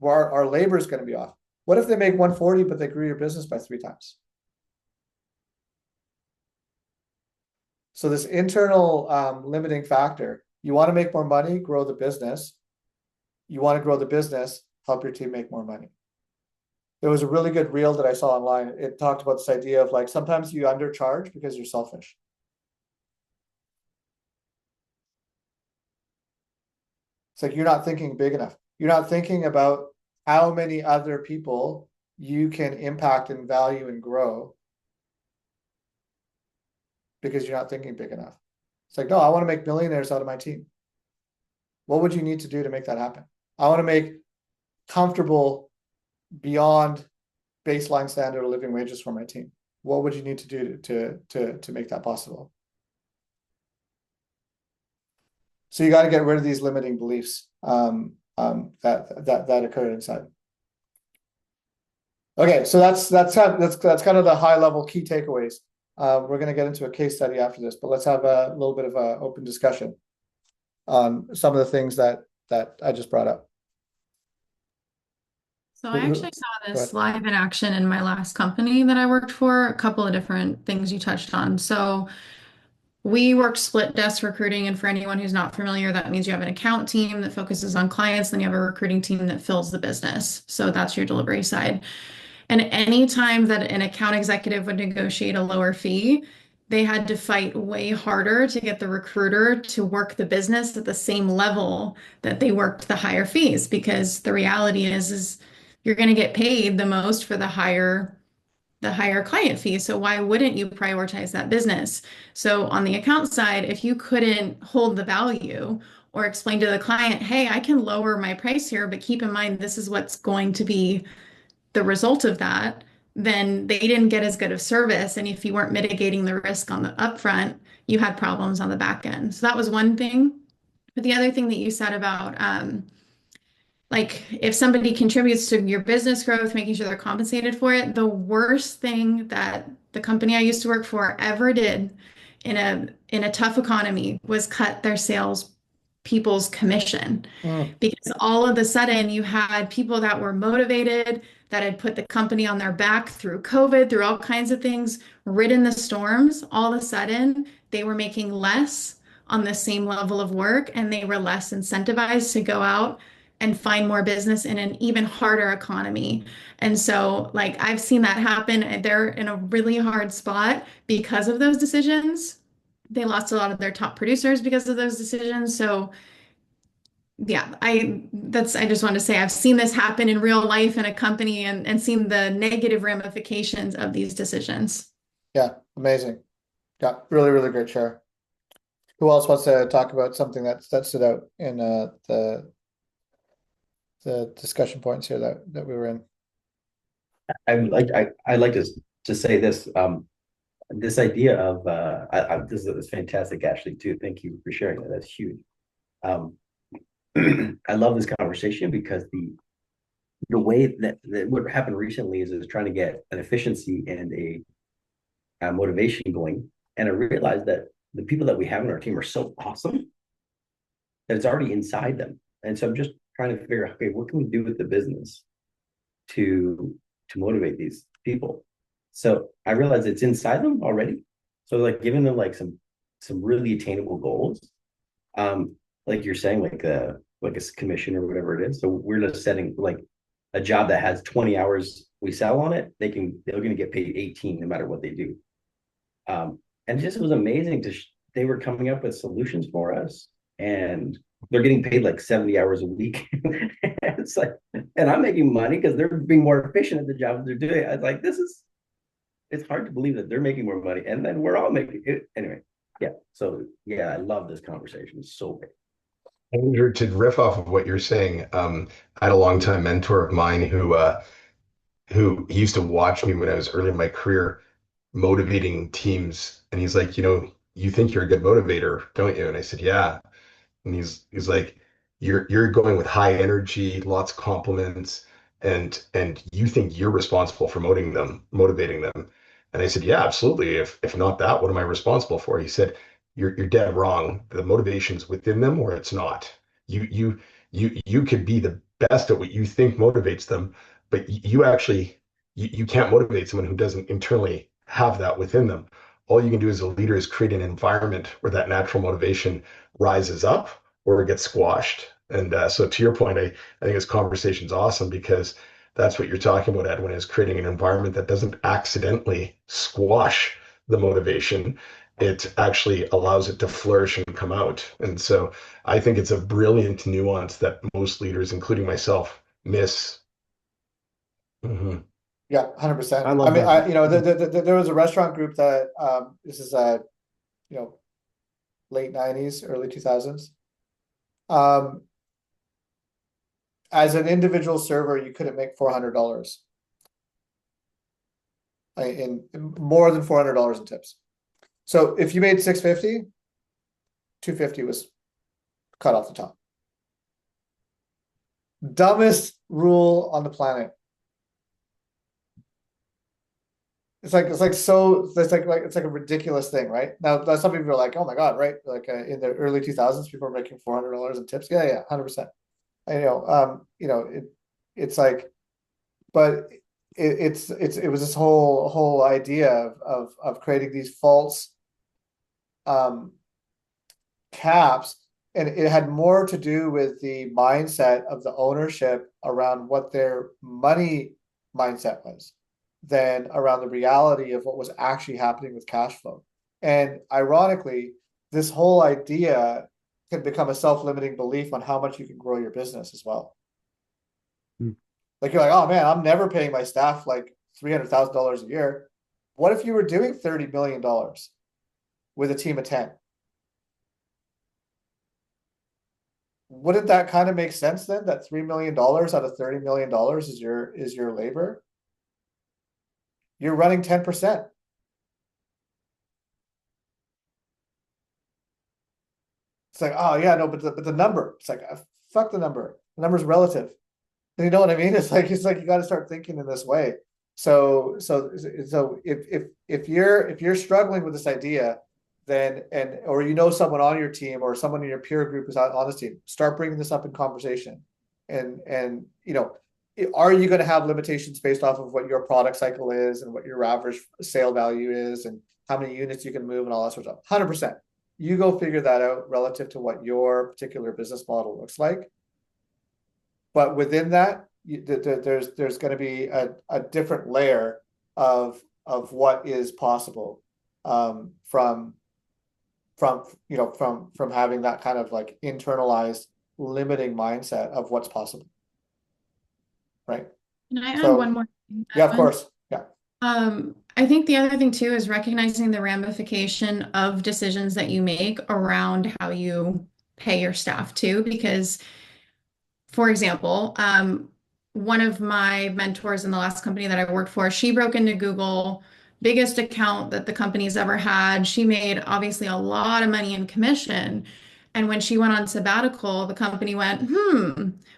our labor is going to be off. What if they make 140, but they grew your business by 3 times? So this internal limiting factor, you want to make more money, grow the business. You want to grow the business, help your team make more money. There was a really good reel that I saw online. It talked about this idea of like, sometimes you undercharge because you're selfish. It's like, you're not thinking big enough. You're not thinking about how many other people you can impact and value and grow because you're not thinking big enough. It's like, no, I want to make millionaires out of my team. What would you need to do to make that happen? I want to make comfortable beyond baseline standard of living wages for my team. What would you need to do to make that possible? So you got to get rid of these limiting beliefs that occur inside. Okay, so that's kind of the high level key takeaways. We're going to get into a case study after this, but let's have a little bit of an open discussion on some of the things that I just brought up. So I actually saw this live in action in my last company that I worked for. A couple of different things you touched on. So we worked split desk recruiting, and for anyone who's not familiar, that means you have an account team that focuses on clients, then you have a recruiting team that fills the business. So that's your delivery side. And any time that an account executive would negotiate a lower fee, they had to fight way harder to get the recruiter to work the business at the same level that they worked the higher fees, because the reality is you're going to get paid the most for the higher client fee. So why wouldn't you prioritize that business? So on the account side, if you couldn't hold the value or explain to the client, hey, I can lower my price here, but keep in mind, this is what's going to be the result of that, then they didn't get as good of service. And if you weren't mitigating the risk on the upfront, you had problems on the back end. So that was one thing. But the other thing that you said about, like if somebody contributes to your business growth, making sure they're compensated for it, the worst thing that the company I used to work for ever did in a tough economy was cut their sales people's commission. Because all of a sudden you had people that were motivated, that had put the company on their back through COVID, through all kinds of things, ridden the storms. All of a sudden they were making less on the same level of work, and they were less incentivized to go out and find more business in an even harder economy. And so like I've seen that happen. They're in a really hard spot because of those decisions. They lost a lot of their top producers because of those decisions. So yeah, I just want to say I've seen this happen in real life in a company and seen the negative ramifications of these decisions. Yeah, amazing. Yeah, really, really great share. Who else wants to talk about something that stood out in the discussion points here that we were in? I'd like to say this. This idea of this is fantastic, Ashley, too. Thank you for sharing that. That's huge. I love this conversation because the way that what happened recently is trying to get an efficiency and a motivation going. And I realized that the people that we have in our team are so awesome that it's already inside them. And so I'm just trying to figure out, okay, what can we do with the business to motivate these people? So I realized it's inside them already. So like giving them like some really attainable goals. Like you're saying, like a commission or whatever it is. So we're just setting like a job that has 20 hours we sell on it, they're going to get paid 18 no matter what they do. And it just was amazing they were coming up with solutions for us, and they're getting paid like 70 hours a week. It's like, and I'm making money because they're being more efficient at the job they're doing. I was like, it's hard to believe that they're making more money and then we're all making it anyway. Yeah. So yeah, I love this conversation. It's so great. Andrew, to riff off of what you're saying, I had a longtime mentor of mine who used to watch me when I was early in my career motivating teams. And he's like, you think you're a good motivator, don't you? And I said, yeah. And he's like, you're going with high energy, lots of compliments, and you think you're responsible for motivating them. And I said, yeah, absolutely. If not that, what am I responsible for? He said, you're dead wrong. The motivation's within them or it's not. You could be the best at what you think motivates them, but you can't motivate someone who doesn't internally have that within them. All you can do as a leader is create an environment where that natural motivation rises up or it gets squashed. And so to your point, I think this conversation's awesome because that's what you're talking about, Edwin, is creating an environment that doesn't accidentally squash the motivation. It actually allows it to flourish and come out. And so I think it's a brilliant nuance that most leaders, including myself, miss. Mm-hmm. Yeah, 100%. I love that. There was a restaurant group that this is late 90s, early 2000s. As an individual server, you couldn't make $400 in more than $400 in tips. So if you made $650, $250 was cut off the top. Dumbest rule on the planet. It's like a ridiculous thing, right? Now some people are like, oh my God, right? Like in the early 2000s, people were making $400 in tips. Yeah, 100%. I know, it's like, but it was this whole idea of creating these false caps, and it had more to do with the mindset of the ownership around what their money mindset was than around the reality of what was actually happening with cash flow. And ironically, this whole idea can become a self-limiting belief on how much you can grow your business as well. Like you're like, oh man, I'm never paying my staff like $300,000 a year. What if you were doing $30 million with a team of 10? Wouldn't that kind of make sense then, that $3 million out of $30 million is your labor? You're running 10%. It's like, oh yeah, no, but the number, it's like, fuck the number. The number's relative. You know what I mean? It's like you got to start thinking in this way. So if you're struggling with this idea, then or someone on your team or someone in your peer group is on this team, start bringing this up in conversation. And are you going to have limitations based off of what your product cycle is and what your average sale value is and how many units you can move and all that sort of stuff? 100%. You go figure that out relative to what your particular business model looks like. But within that, there's going to be a different layer of what is possible from having that kind of like internalized limiting mindset of what's possible. Right. Can I add one more thing? Yeah, of course. Yeah. I think the other thing too is recognizing the ramification of decisions that you make around how you pay your staff too, because for example, one of my mentors in the last company that I worked for, she broke into Google, biggest account that the company's ever had. She made obviously a lot of money in commission. And when she went on sabbatical, the company went,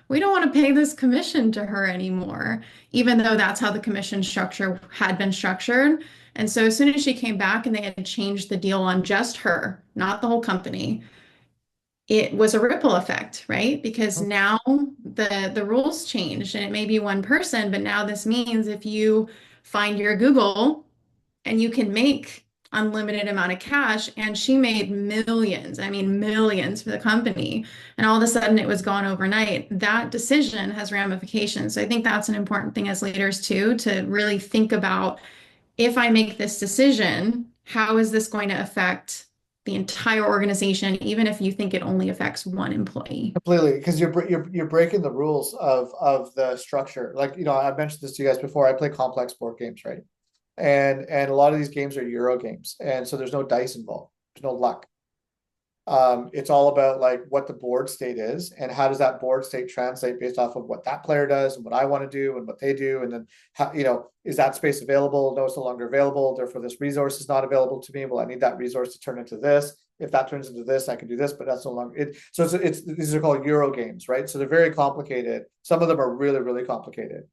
we don't want to pay this commission to her anymore, even though that's how the commission structure had been structured. And so as soon as she came back and they had changed the deal on just her, not the whole company, it was a ripple effect, right? Because now the rules changed, and it may be one person, but now this means if you find your Google and you can make unlimited amount of cash, and she made millions, I mean millions for the company, and all of a sudden it was gone overnight. That decision has ramifications. So I think that's an important thing as leaders too, to really think about, if I make this decision, how is this going to affect the entire organization, even if you think it only affects one employee? Completely, because you're breaking the rules of the structure. Like, I've mentioned this to you guys before. I play complex board games, right? And a lot of these games are Euro games, and so there's no dice involved. There's no luck. It's all about like what the board state is, and how does that board state translate based off of what that player does and what I want to do and what they do, and then how, is that space available? No, it's no longer available. Therefore, this resource is not available to me. Well, I need that resource to turn into this. If that turns into this, I can do this, but that's no longer it. So it's these are called Euro games, right? So they're very complicated. Some of them are really, really complicated,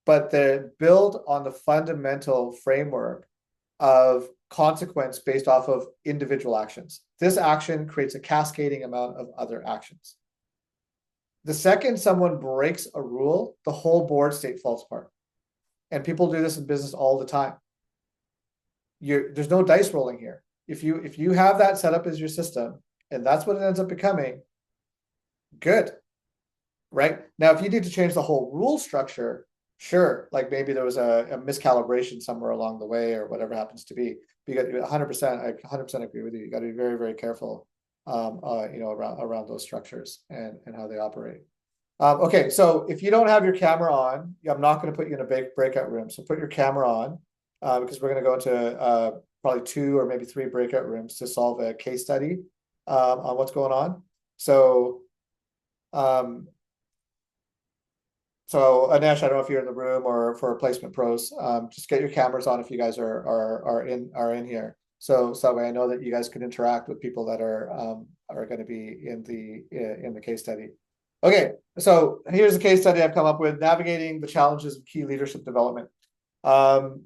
but they're built on the fundamental framework of consequence based off of individual actions. This action creates a cascading amount of other actions. The second someone breaks a rule, the whole board state falls apart. And people do this in business all the time. There's no dice rolling here. If you have that set up as your system, and that's what it ends up becoming, good. Right? Now, if you need to change the whole rule structure, sure, like maybe there was a miscalibration somewhere along the way or whatever happens to be. But you got 100%, I 100% agree with you. You got to be very, very careful, around those structures and how they operate. Okay, so if you don't have your camera on, I'm not going to put you in a breakout room. So put your camera on, because we're going to go into probably 2 or maybe 3 breakout rooms to solve a case study on what's going on. So Anesh, I don't know if you're in the room or for Placement Pros, just get your cameras on if you guys are in here. So that way I know that you guys can interact with people that are going to be in the case study. Okay, so here's the case study I've come up with: navigating the challenges of key leadership development. Joe,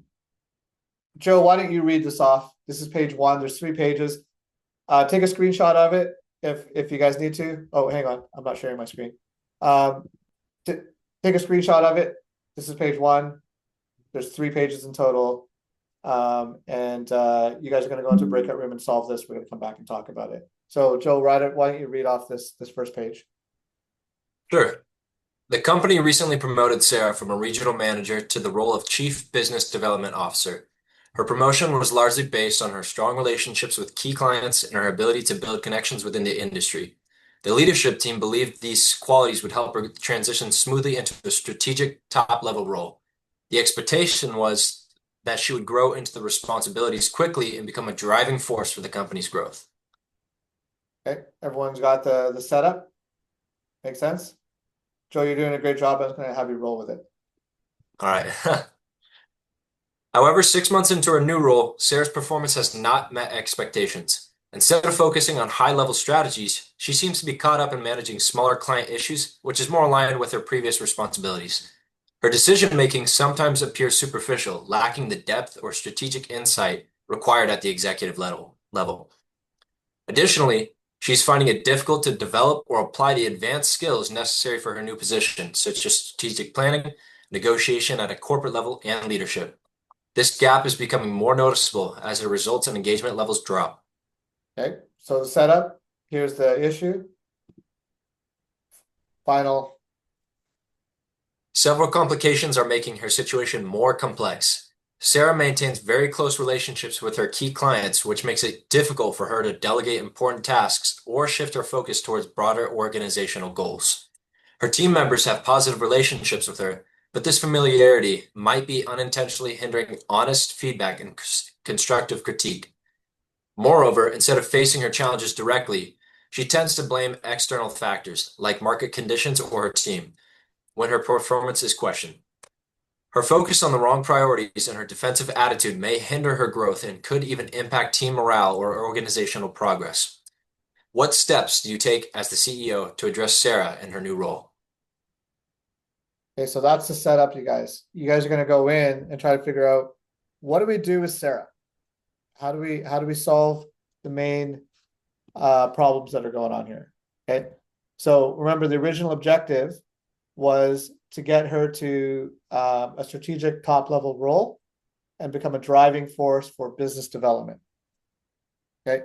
why don't you read this off? This is page 1. There's 3 pages. Take a screenshot of it if you guys need to. Oh, hang on, I'm not sharing my screen. Take a screenshot of it. This is page 1. There's 3 pages in total. You guys are going to go into a breakout room and solve this. We're going to come back and talk about it. So Joe, why don't you read off this first page? Sure. The company recently promoted Sarah from a regional manager to the role of Chief Business Development Officer. Her promotion was largely based on her strong relationships with key clients and her ability to build connections within the industry. The leadership team believed these qualities would help her transition smoothly into a strategic top-level role. The expectation was that she would grow into the responsibilities quickly and become a driving force for the company's growth. Okay, everyone's got the setup? Make sense? Joe, you're doing a great job. I'm going to have you roll with it. All right. However, 6 months into her new role, Sarah's performance has not met expectations. Instead of focusing on high-level strategies, she seems to be caught up in managing smaller client issues, which is more aligned with her previous responsibilities. Her decision-making sometimes appears superficial, lacking the depth or strategic insight required at the executive level. Additionally, she's finding it difficult to develop or apply the advanced skills necessary for her new position, such as strategic planning, negotiation at a corporate level, and leadership. This gap is becoming more noticeable as her results and engagement levels drop. Okay, so the setup, here's the issue. Final. Several complications are making her situation more complex. Sarah maintains very close relationships with her key clients, which makes it difficult for her to delegate important tasks or shift her focus towards broader organizational goals. Her team members have positive relationships with her, but this familiarity might be unintentionally hindering honest feedback and constructive critique. Moreover, instead of facing her challenges directly, she tends to blame external factors like market conditions or her team when her performance is questioned. Her focus on the wrong priorities and her defensive attitude may hinder her growth and could even impact team morale or organizational progress. What steps do you take as the CEO to address Sarah in her new role? Okay, so that's the setup, you guys. You guys are going to go in and try to figure out, what do we do with Sarah? How do we solve the main problems that are going on here. Okay. So remember, the original objective was to get her to a strategic top level role and become a driving force for business development. Okay.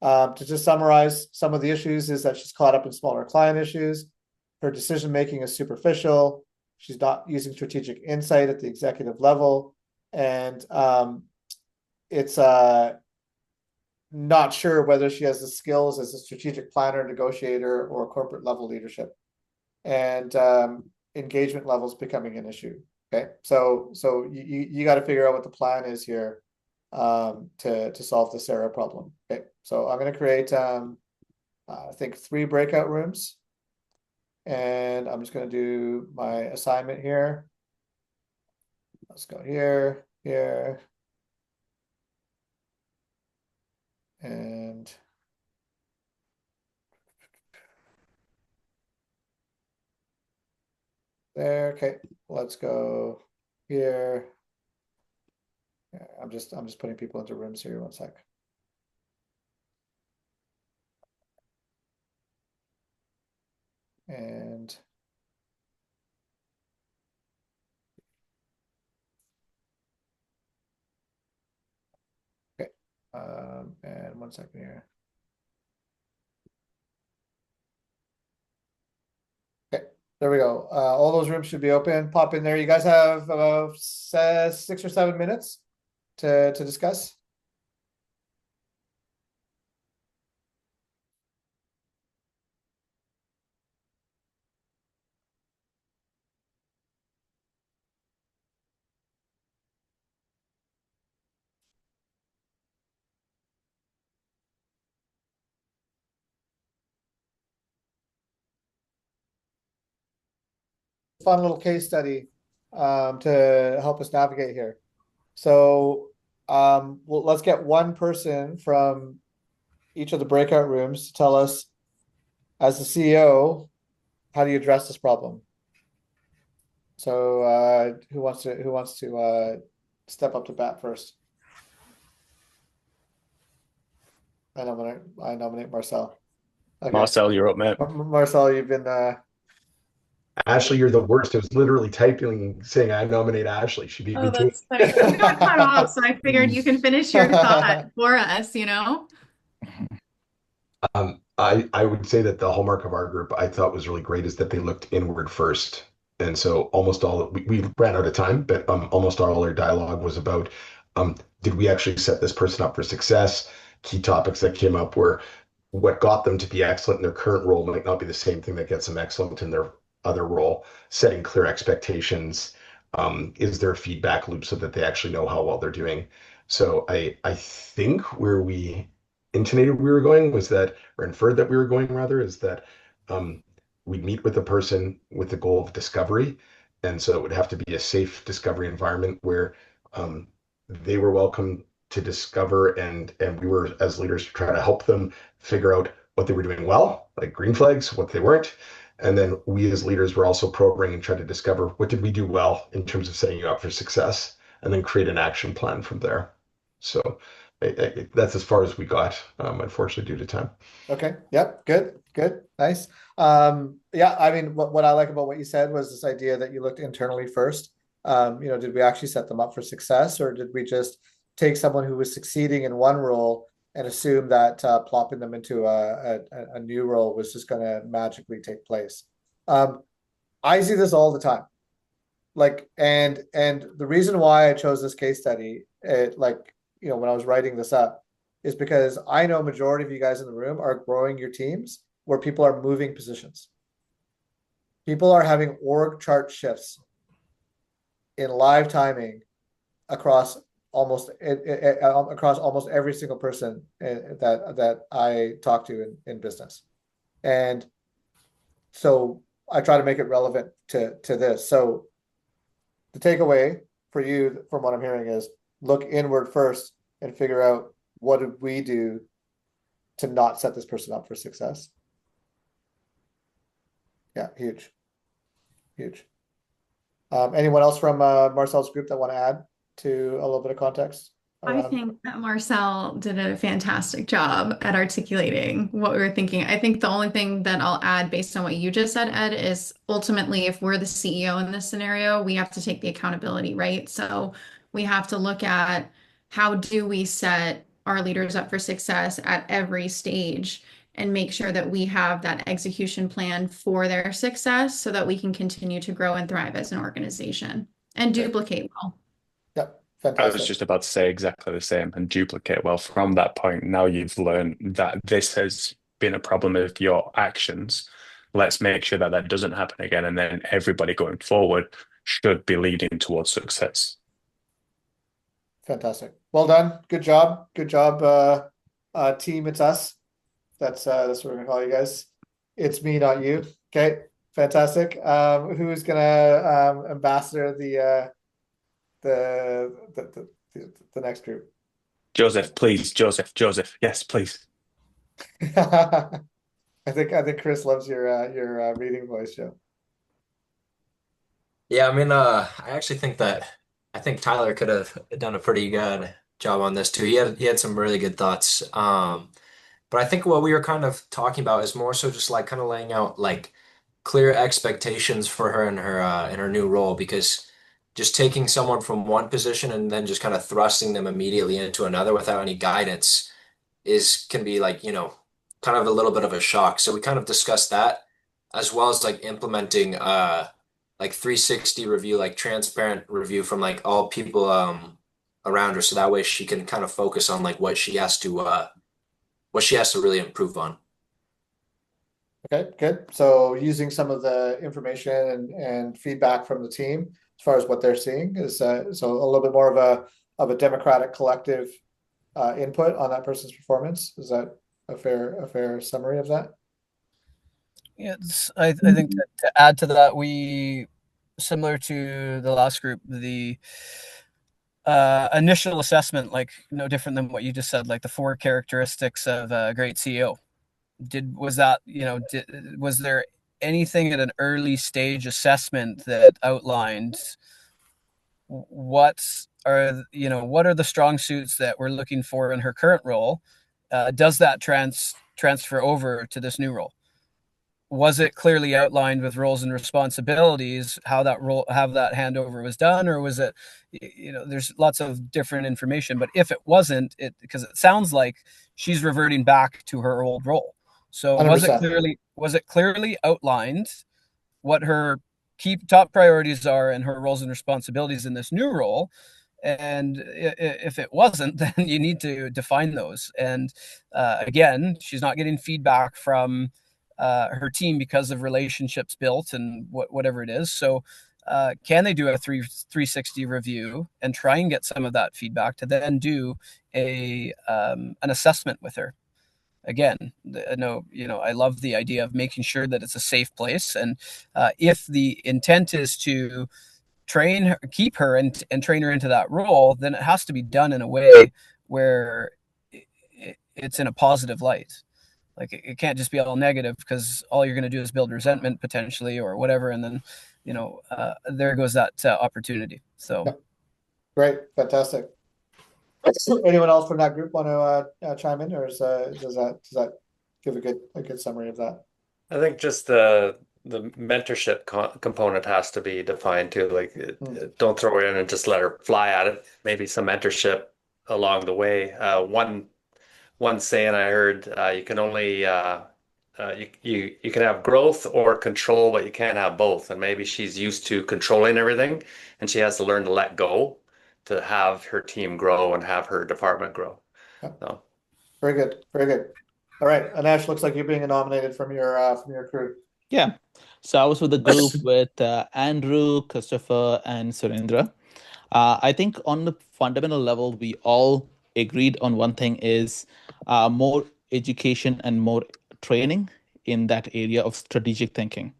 To just summarize, some of the issues is that she's caught up in smaller client issues. Her decision making is superficial. She's not using strategic insight at the executive level, and it's not sure whether she has the skills as a strategic planner, negotiator, or corporate level leadership. And engagement levels becoming an issue. Okay, so you got to figure out what the plan is here to solve the Sarah problem. Okay, so I'm going to create I think 3 breakout rooms, and I'm just going to do my assignment here. Let's go here, here, and there. Okay, let's go here. Yeah, I'm just putting people into rooms here. One sec. And okay, and 1 second here. Okay, there we go. All those rooms should be open. Pop in there. You guys have about 6 or 7 minutes to discuss. Fun little case study to help us navigate here. So well, let's get one person from each of the breakout rooms to tell us, as the CEO, how do you address this problem? So who wants to step up to bat first? I nominate Marcel. Okay. Marcel, you're up, mate. Marcel, you've been Ashley, you're the worst. I was literally typing saying I nominate Ashley. She beat me to it. That's funny. You don't cut off, so I figured you can finish your thought for us, you know? I would say that the hallmark of our group I thought was really great is that they looked inward first. And so almost all we ran out of time, but almost all our dialogue was about did we actually set this person up for success? Key topics that came up were what got them to be excellent in their current role might not be the same thing that gets them excellent in their other role. Setting clear expectations. Is there a feedback loop so that they actually know how well they're doing? So I think where we intimated we were going was that, or inferred that we were going rather, is that we'd meet with a person with the goal of discovery. And so it would have to be a safe discovery environment where they were welcome to discover, and we were, as leaders, try to help them figure out what they were doing well, like green flags, what they weren't. And then we as leaders were also probing and trying to discover what did we do well in terms of setting you up for success, and then create an action plan from there. So that's as far as we got, unfortunately, due to time. Okay. Yep. Good. Nice. Yeah. I mean, what I like about what you said was this idea that you looked internally first. Did we actually set them up for success, or did we just take someone who was succeeding in one role and assume that plopping them into a new role was just going to magically take place? I see this all the time. And the reason why I chose this case study, when I was writing this up, is because I know majority of you guys in the room are growing your teams where people are moving positions. People are having org chart shifts in live timing across almost every single person that I talk to in business. And so I try to make it relevant to this. So the takeaway for you from what I'm hearing is look inward first and figure out what did we do to not set this person up for success. Yeah, huge. Anyone else from Marcel's group that want to add to a little bit of context? I think that Marcel did a fantastic job at articulating what we were thinking. I think the only thing that I'll add based on what you just said, Ed, is ultimately if we're the CEO in this scenario, we have to take the accountability, right? So we have to look at how do we set our leaders up for success at every stage and make sure that we have that execution plan for their success so that we can continue to grow and thrive as an organization and duplicate well. Yep. I was Fantastic. just about to say exactly the same and duplicate well from that point. Now you've learned that this has been a problem with your actions. Let's make sure that that doesn't happen again. And then everybody going forward should be leading towards success. Fantastic. Well done. Good job. Good job, team. It's us. That's what we're gonna call you guys. It's me, not you. Okay. Fantastic. Who's gonna ambassador the next group? Joseph, please. Joseph. Yes, please. I think Chris loves your reading voice, Joe. Yeah, I mean, I actually think I think Tyler could have done a pretty good job on this too. He had some really good thoughts. But I think what we were kind of talking about is more so just like kind of laying out like clear expectations for her in her new role, because just taking someone from one position and then just kind of thrusting them immediately into another without any guidance can be like, kind of a little bit of a shock. So we kind of discussed that, as well as like implementing like 360 review, like transparent review from like all people around her, so that way she can kind of focus on like what she has to really improve on. Okay, good. So using some of the information and feedback from the team as far as what they're seeing is so a little bit more of a democratic collective input on that person's performance. Is that a fair summary of that? Yes, I think to add to that, we, similar to the last group, the initial assessment, like no different than what you just said, like the 4 characteristics of a great CEO. Was there anything at an early stage assessment that outlined what are the strong suits that we're looking for in her current role? Does that transfer over to this new role? Was it clearly outlined with roles and responsibilities, how that handover was done, or was it, there's lots of different information, but if it wasn't, because it sounds like she's reverting back to her old role. So 100%. was it clearly outlined what her top priorities are and her roles and responsibilities in this new role? And if it wasn't, then you need to define those. And again, she's not getting feedback from her team because of relationships built and whatever it is. So can they do a 360 review and try and get some of that feedback to then do an assessment with her? Again, I love the idea of making sure that it's a safe place. And if the intent is to keep her and train her into that role, then it has to be done in a way where it's in a positive light. Like it can't just be all negative, because all you're going to do is build resentment potentially or whatever. And then, there goes that opportunity. So. Yeah. Great. Fantastic. Anyone else from that group want to chime in, or does that give a good summary of that? I think just the mentorship component has to be defined too. Like, don't throw her in and just let her fly at it. Maybe some mentorship along the way. One saying I heard, you can only you can have growth or control, but you can't have both. And maybe she's used to controlling everything, and she has to learn to let go to have her team grow and have her department grow. Yeah. So. Very good. Very good. All right. Anesh, looks like you're being nominated from your crew. Yeah. So I was with the group with Andrew, Christopher, and Surendra. I think on the fundamental level, we all agreed on one thing is more education and more training in that area of strategic thinking.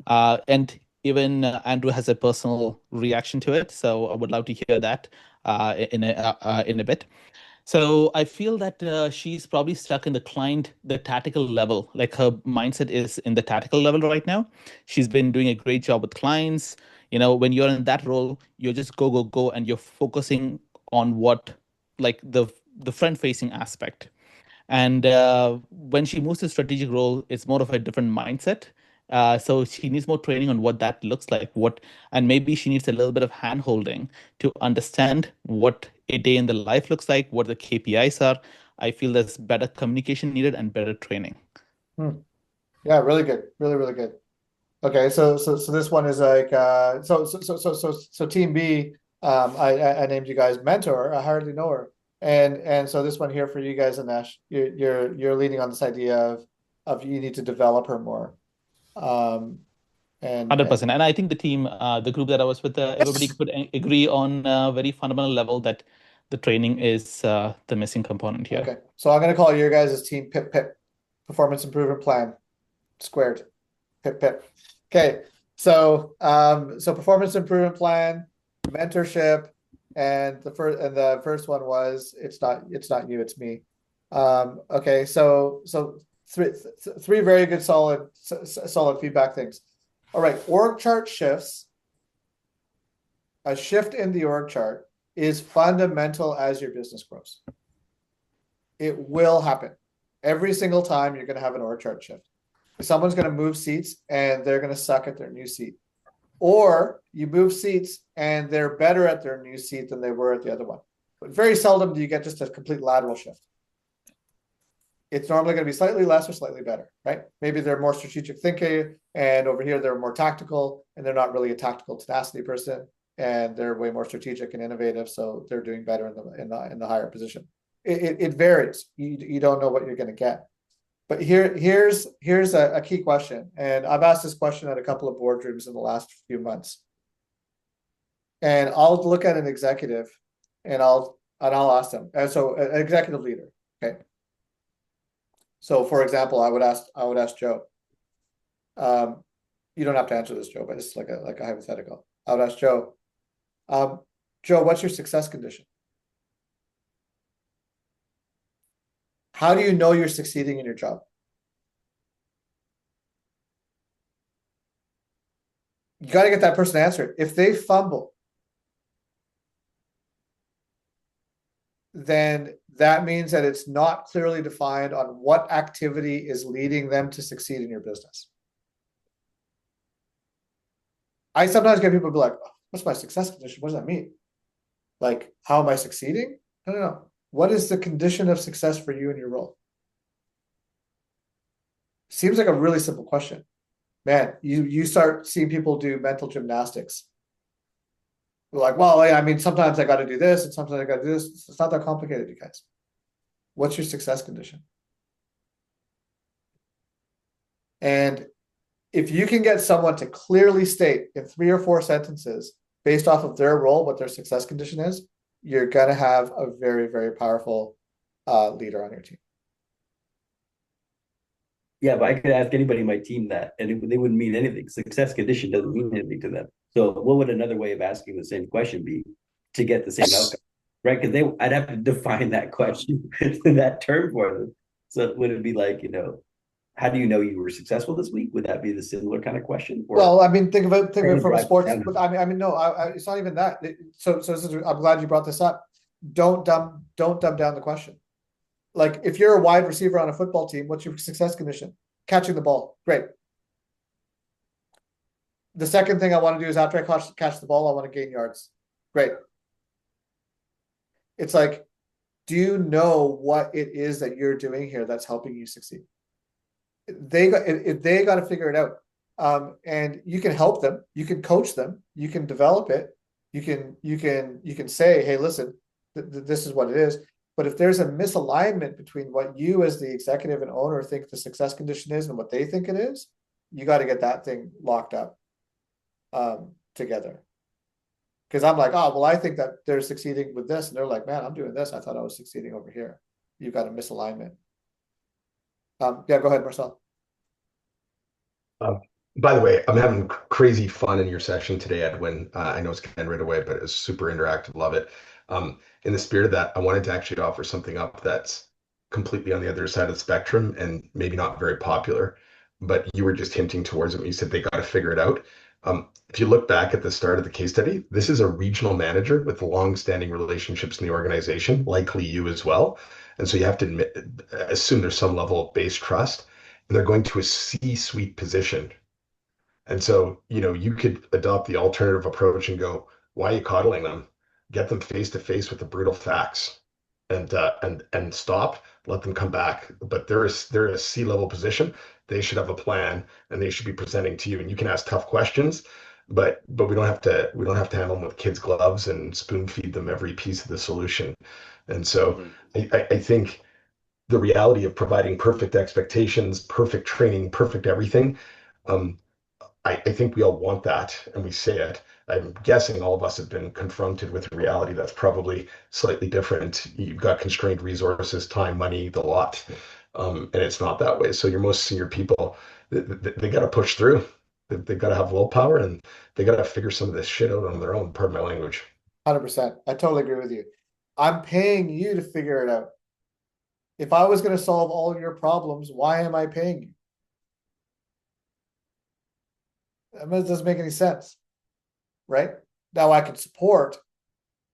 And even Andrew has a personal reaction to it, so I would love to hear that in a bit. So I feel that she's probably stuck in the tactical level. Like her mindset is in the tactical level right now. She's been doing a great job with clients. When you're in that role, you're just go, and you're focusing on what like the front facing aspect. And when she moves to strategic role, it's more of a different mindset. So she needs more training on what that looks like, and maybe she needs a little bit of hand holding to understand what a day in the life looks like, what the KPIs are. I feel there's better communication needed and better training. Yeah, really good. Really good. Okay, so this one is like so team B, I named you guys mentor. I hardly know her. And so this one here for you guys, Anesh, you're leading on this idea of you need to develop her more. And 100%. And I think the team, the group that I was with, everybody could agree on a very fundamental level that the training is the missing component here. Okay, so I'm going to call your guys' team PIP, Performance Improvement Plan, squared, PIP. Okay, so Performance Improvement Plan, mentorship, and the first one was it's not you, it's me. Okay, so three very good solid feedback things. All right, org chart shifts. A shift in the org chart is fundamental as your business grows. It will happen. Every single time you're going to have an org chart shift. Someone's going to move seats and they're going to suck at their new seat. Or you move seats and they're better at their new seat than they were at the other one. But very seldom do you get just a complete lateral shift. It's normally going to be slightly less or slightly better, right? Maybe they're more strategic thinking, and over here they're more tactical, and they're not really a tactical tenacity person, and they're way more strategic and innovative, so they're doing better in the higher position. It varies. You don't know what you're going to get. But here's a key question, and I've asked this question at a couple of boardrooms in the last few months. And I'll look at an executive, and I'll ask them. And so an executive leader, okay. So for example, I would ask Joe. You don't have to answer this, Joe, but it's like a hypothetical. I would ask Joe. Joe, what's your success condition? How do you know you're succeeding in your job? You got to get that person to answer it. If they fumble, then that means that it's not clearly defined on what activity is leading them to succeed in your business. I sometimes get people be like, oh, what's my success condition? What does that mean? Like, how am I succeeding? No. What is the condition of success for you in your role? Seems like a really simple question. Man, you start seeing people do mental gymnastics. They're like, well, I mean, sometimes I got to do this, and sometimes I got to do this. It's not that complicated, you guys. What's your success condition? And if you can get someone to clearly state in 3 or 4 sentences, based off of their role, what their success condition is, you're going to have a very, very powerful leader on your team. Yeah, but I could ask anybody in my team that, and they wouldn't mean anything. Success condition doesn't mean anything to them. So what would another way of asking the same question be to get the same outcome? Right? Because I'd have to define that question, that term for them. So would it be like, how do you know you were successful this week? Would that be the similar kind of question? Or, well, I mean, think of it from a sports. But I mean, no, it's not even that. So I'm glad you brought this up. Don't dumb down the question. Like, if you're a wide receiver on a football team, what's your success condition? Catching the ball. Great. The second thing I want to do is after I catch the ball, I want to gain yards. Great. It's like, do you know what it is that you're doing here that's helping you succeed? They got to figure it out. And you can help them. You can coach them. You can develop it. You can say, hey, listen, this is what it is. But if there's a misalignment between what you as the executive and owner think the success condition is and what they think it is, you got to get that thing locked up together. Because I'm like, oh, well, I think that they're succeeding with this. And they're like, man, I'm doing this. I thought I was succeeding over here. You've got a misalignment. Yeah, go ahead, Marcel. By the way, I'm having crazy fun in your session today, Edwin. I know it's getting right away, but it's super interactive. Love it. In the spirit of that, I wanted to actually offer something up that's completely on the other side of the spectrum and maybe not very popular, but you were just hinting towards it when you said they got to figure it out. If you look back at the start of the case study, this is a regional manager with long-standing relationships in the organization, likely you as well. And so you have to assume there's some level of base trust, and they're going to a C-suite position. And so, you could adopt the alternative approach and go, why are you coddling them? Get them face to face with the brutal facts and stop, let them come back. But they're a C-level position. They should have a plan and they should be presenting to you. And you can ask tough questions, but we don't have to handle them with kids' gloves and spoon feed them every piece of the solution. And so I think the reality of providing perfect expectations, perfect training, perfect everything, I think we all want that and we say it. I'm guessing all of us have been confronted with a reality that's probably slightly different. You've got constrained resources, time, money, the lot, and it's not that way. So your most senior people, they got to push through. They've got to have willpower and they got to figure some of this shit out on their own. Pardon my language. 100%. I totally agree with you. I'm paying you to figure it out. If I was going to solve all of your problems, why am I paying you? I mean, it doesn't make any sense, right? Now I can support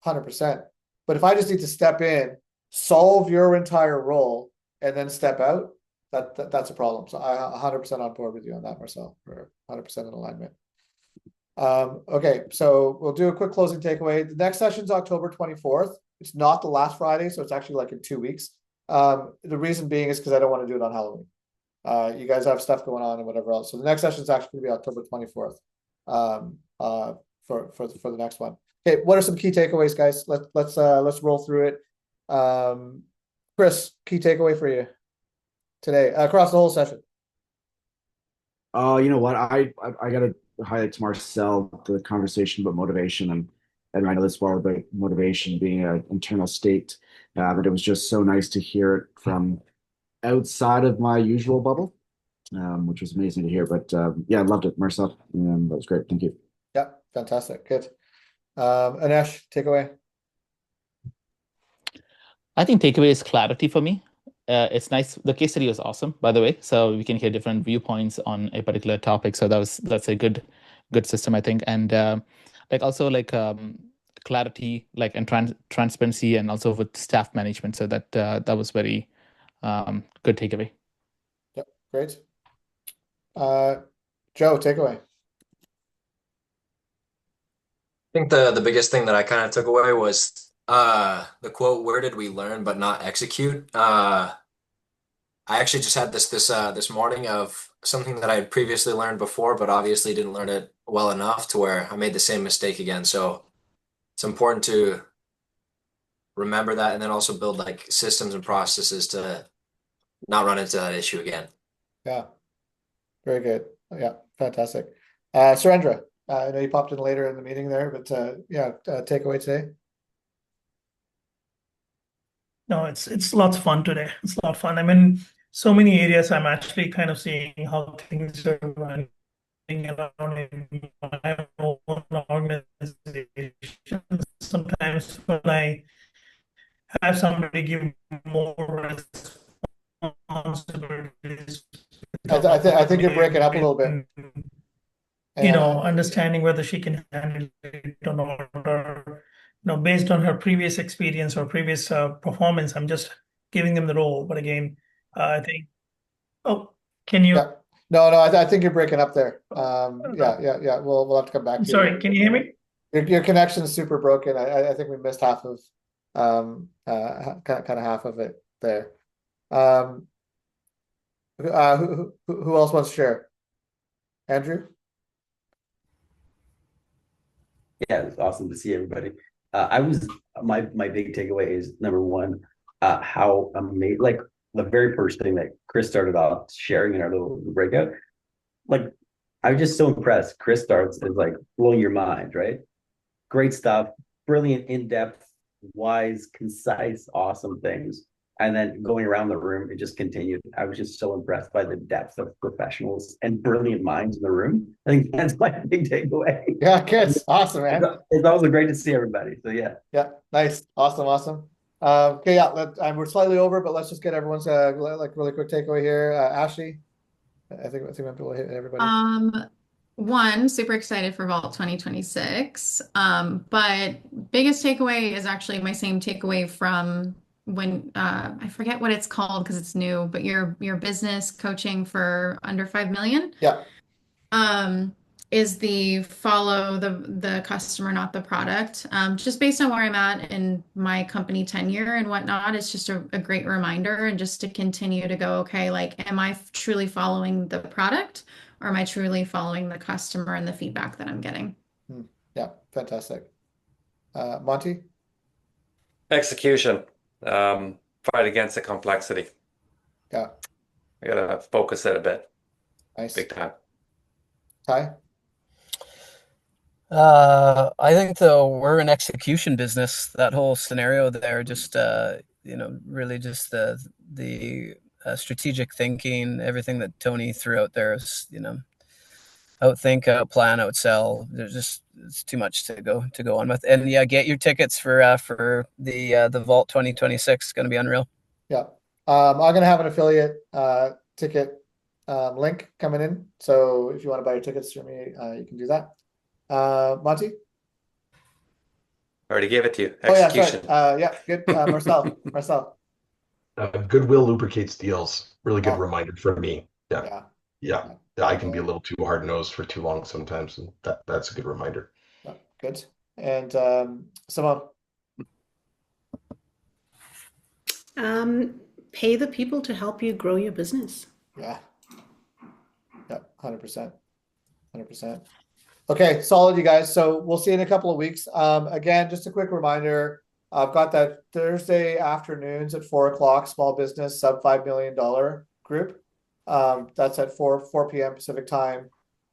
100%, but if I just need to step in, solve your entire role, and then step out, that's a problem. So I 100% on board with you on that, Marcel. We're 100% in alignment. Okay, so we'll do a quick closing takeaway. The next session is October 24th. It's not the last Friday, so it's actually like in 2 weeks. The reason being is because I don't want to do it on Halloween. You guys have stuff going on and whatever else. So the next session is actually going to be October 24th for the next one. Okay, what are some key takeaways, guys? Let's roll through it. Chris, key takeaway for you today across the whole session. You know what? I got to highlight to Marcel the conversation about motivation, and I know this well about motivation being an internal state, but it was just so nice to hear it from outside of my usual bubble, which was amazing to hear. But yeah, I loved it, Marcel. That was great. Thank you. Yeah, fantastic. Good. Anesh, takeaway. I think takeaway is clarity for me. It's nice. The case study was awesome, by the way. So we can hear different viewpoints on a particular topic. So that's a good system, I think. And clarity, and transparency, and also with staff management. So that was very good takeaway. Yep, great. Joe, takeaway. I think the biggest thing that I kind of took away was the quote, "Where did we learn but not execute?" I actually just had this morning of something that I had previously learned before, but obviously didn't learn it well enough to where I made the same mistake again. So it's important to remember that, and then also build like systems and processes to not run into that issue again. Yeah, very good. Yeah, fantastic. Surendra, I know you popped in later in the meeting there, but takeaway today. No, it's lots of fun today. It's a lot of fun. I mean, so many areas I'm actually kind of seeing how things are running around in my own organization. Sometimes when I have somebody give more responsibilities, I think you're breaking up a little bit. Understanding whether she can handle it or not, or based on her previous experience or previous performance, I'm just giving them the role. But again, I think. Oh, can you? Yeah. No, I think you're breaking up there. Yeah. We'll have to come back to you. Sorry, can you hear me? Your connection is super broken. I think we missed half of kind of half of it there. Who else wants to share? Andrew? Yeah, it's awesome to see everybody. My big takeaway is number one, how amazing, like the very first thing that Chris started off sharing in our little breakout, like I was just so impressed. Chris starts as like blowing your mind, right? Great stuff, brilliant, in-depth, wise, concise, awesome things. And then going around the room, it just continued. I was just so impressed by the depth of professionals and brilliant minds in the room. I think that's my big takeaway. Yeah, kids. Awesome, man. It's always great to see everybody. So yeah. Yeah, nice. Awesome. Okay, yeah, we're slightly over, but let's just get everyone's really quick takeaway here. Ashley, I think we'll hit everybody. One, super excited for Vault 2026. But biggest takeaway is actually my same takeaway from when I forget what it's called because it's new, but your business coaching for under 5 million. Yeah. Is the follow the customer, not the product. Just based on where I'm at in my company tenure and whatnot, it's just a great reminder and just to continue to go, okay, like, am I truly following the product or am I truly following the customer and the feedback that I'm getting? Yeah, fantastic. Monty? Execution. Fight against the complexity. Yeah. I gotta focus it a bit. Nice. Big time. Ty? I think we're an execution business. That whole scenario there, just really just the strategic thinking, everything that Tony threw out there is, outthink, outplan, outsell. There's just it's too much to go on with. And yeah, get your tickets for the Vault 2026. It's going to be unreal. Yeah. I'm going to have an affiliate ticket link coming in. So if you want to buy your tickets through me, you can do that. Monty? I already gave it to you. Oh, Execution. yeah, good. Marcel. Goodwill lubricates deals. Really good reminder for me. Yeah. I can be a little too hard-nosed for too long sometimes, and that's a good reminder. Yeah, good. And Simone? Pay the people to help you grow your business. Yeah, 100%. Okay, solid, you guys. So we'll see you in a couple of weeks. Again, just a quick reminder, I've got that Thursday afternoons at 4:00, small business sub $5 million group. That's at 4 p.m. Pacific time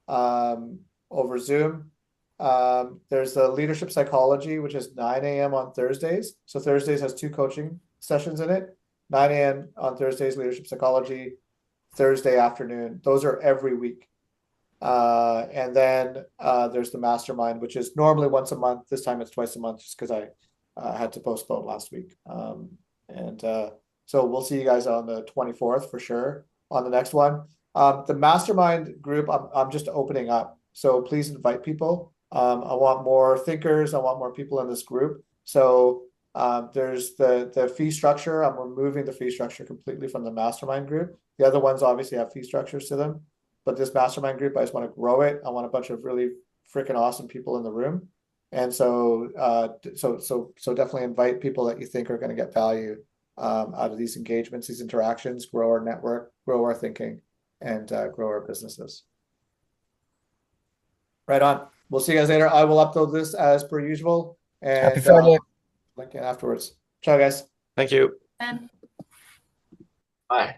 over Zoom. There's the leadership psychology, which is 9 a.m. on Thursdays. So Thursdays has 2 coaching sessions in it. 9 a.m. on Thursdays, leadership psychology, Thursday afternoon. Those are every week. And then there's the Mastermind, which is normally once a month. This time it's twice a month just because I had to postpone last week. So we'll see you guys on the 24th for sure on the next one. The Mastermind group, I'm just opening up. So please invite people. I want more thinkers. I want more people in this group. So there's the fee structure. I'm removing the fee structure completely from the Mastermind group. The other ones obviously have fee structures to them. But this Mastermind group, I just want to grow it. I want a bunch of really freaking awesome people in the room. And so definitely invite people that you think are going to get value out of these engagements, these interactions, grow our network, grow our thinking, and grow our businesses. Right on. We'll see you guys later. I will upload this as per usual. And Happy Friday. Link it afterwards. Ciao, guys. Thank you. Ben. Bye.